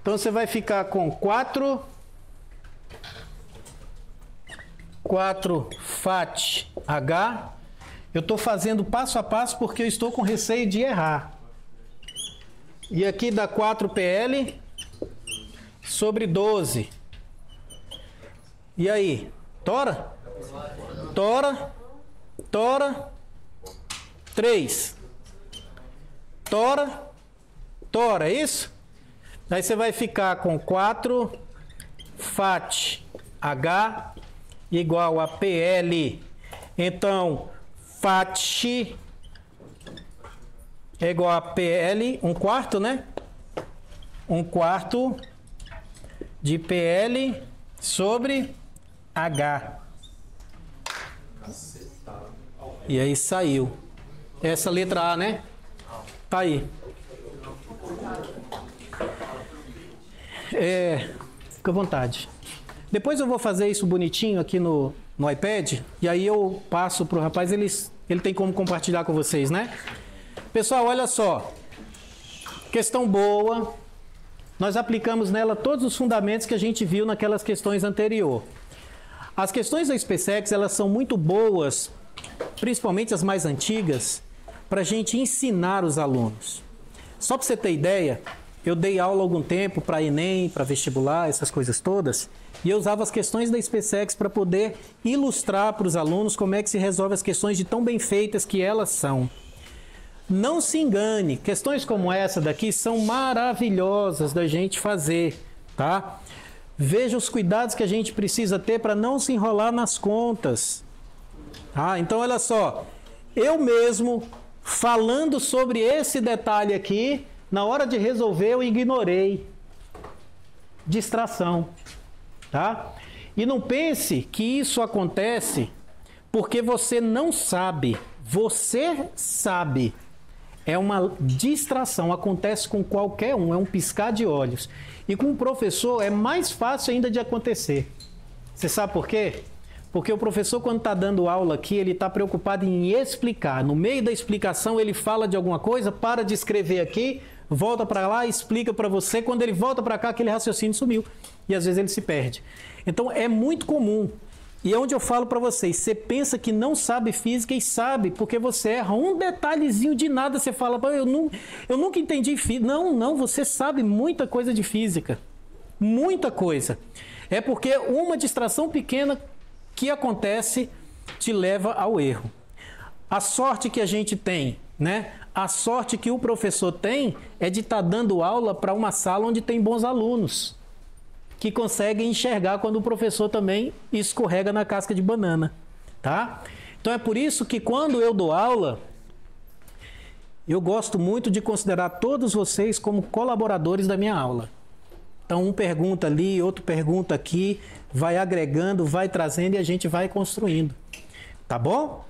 Então você vai ficar com 4 FAT H. Eu estou fazendo passo a passo porque eu estou com receio de errar. E aqui dá 4PL sobre 12. E aí? Tora? Tora. Tora. 3. Tora. Tora, é isso? Aí você vai ficar com 4 FAT H igual a PL. Então, FAT é igual a PL, 1/4, né? 1/4 de PL sobre H. E aí saiu. Essa letra A, né? Tá aí. Fica à vontade. Depois eu vou fazer isso bonitinho aqui no iPad. E aí eu passo pro rapaz, ele tem como compartilhar com vocês, né? Pessoal, olha só. Questão boa. Nós aplicamos nela todos os fundamentos que a gente viu naquelas questões anteriores. As questões da SpaceX, elas são muito boas, principalmente as mais antigas, para a gente ensinar os alunos. Só para você ter ideia, eu dei aula há algum tempo para Enem, para vestibular, essas coisas todas, e eu usava as questões da SpaceX para poder ilustrar para os alunos como é que se resolve as questões de tão bem feitas que elas são. Não se engane, questões como essa daqui são maravilhosas da gente fazer, tá? Veja os cuidados que a gente precisa ter para não se enrolar nas contas. Então, olha só, eu mesmo, falando sobre esse detalhe aqui, na hora de resolver eu ignorei. Distração, tá? E não pense que isso acontece porque você não sabe. Você sabe. É uma distração, acontece com qualquer um, é um piscar de olhos. E com o professor é mais fácil ainda de acontecer. Você sabe por quê? Porque o professor, quando está dando aula aqui, ele está preocupado em explicar. No meio da explicação, ele fala de alguma coisa, para de escrever aqui, volta para lá, explica para você. Quando ele volta para cá, aquele raciocínio sumiu. E às vezes ele se perde. Então é muito comum. E é onde eu falo para vocês, você pensa que não sabe física e sabe, porque você erra um detalhezinho de nada, você fala, eu nunca entendi física. Não, você sabe muita coisa de física. Muita coisa. É porque uma distração pequena que acontece te leva ao erro. A sorte que a gente tem, né? A sorte que o professor tem é de estar dando aula para uma sala onde tem bons alunos, que conseguem enxergar quando o professor também escorrega na casca de banana, tá? Então é por isso que quando eu dou aula, eu gosto muito de considerar todos vocês como colaboradores da minha aula. Então um pergunta ali, outro pergunta aqui, vai agregando, vai trazendo e a gente vai construindo, tá bom?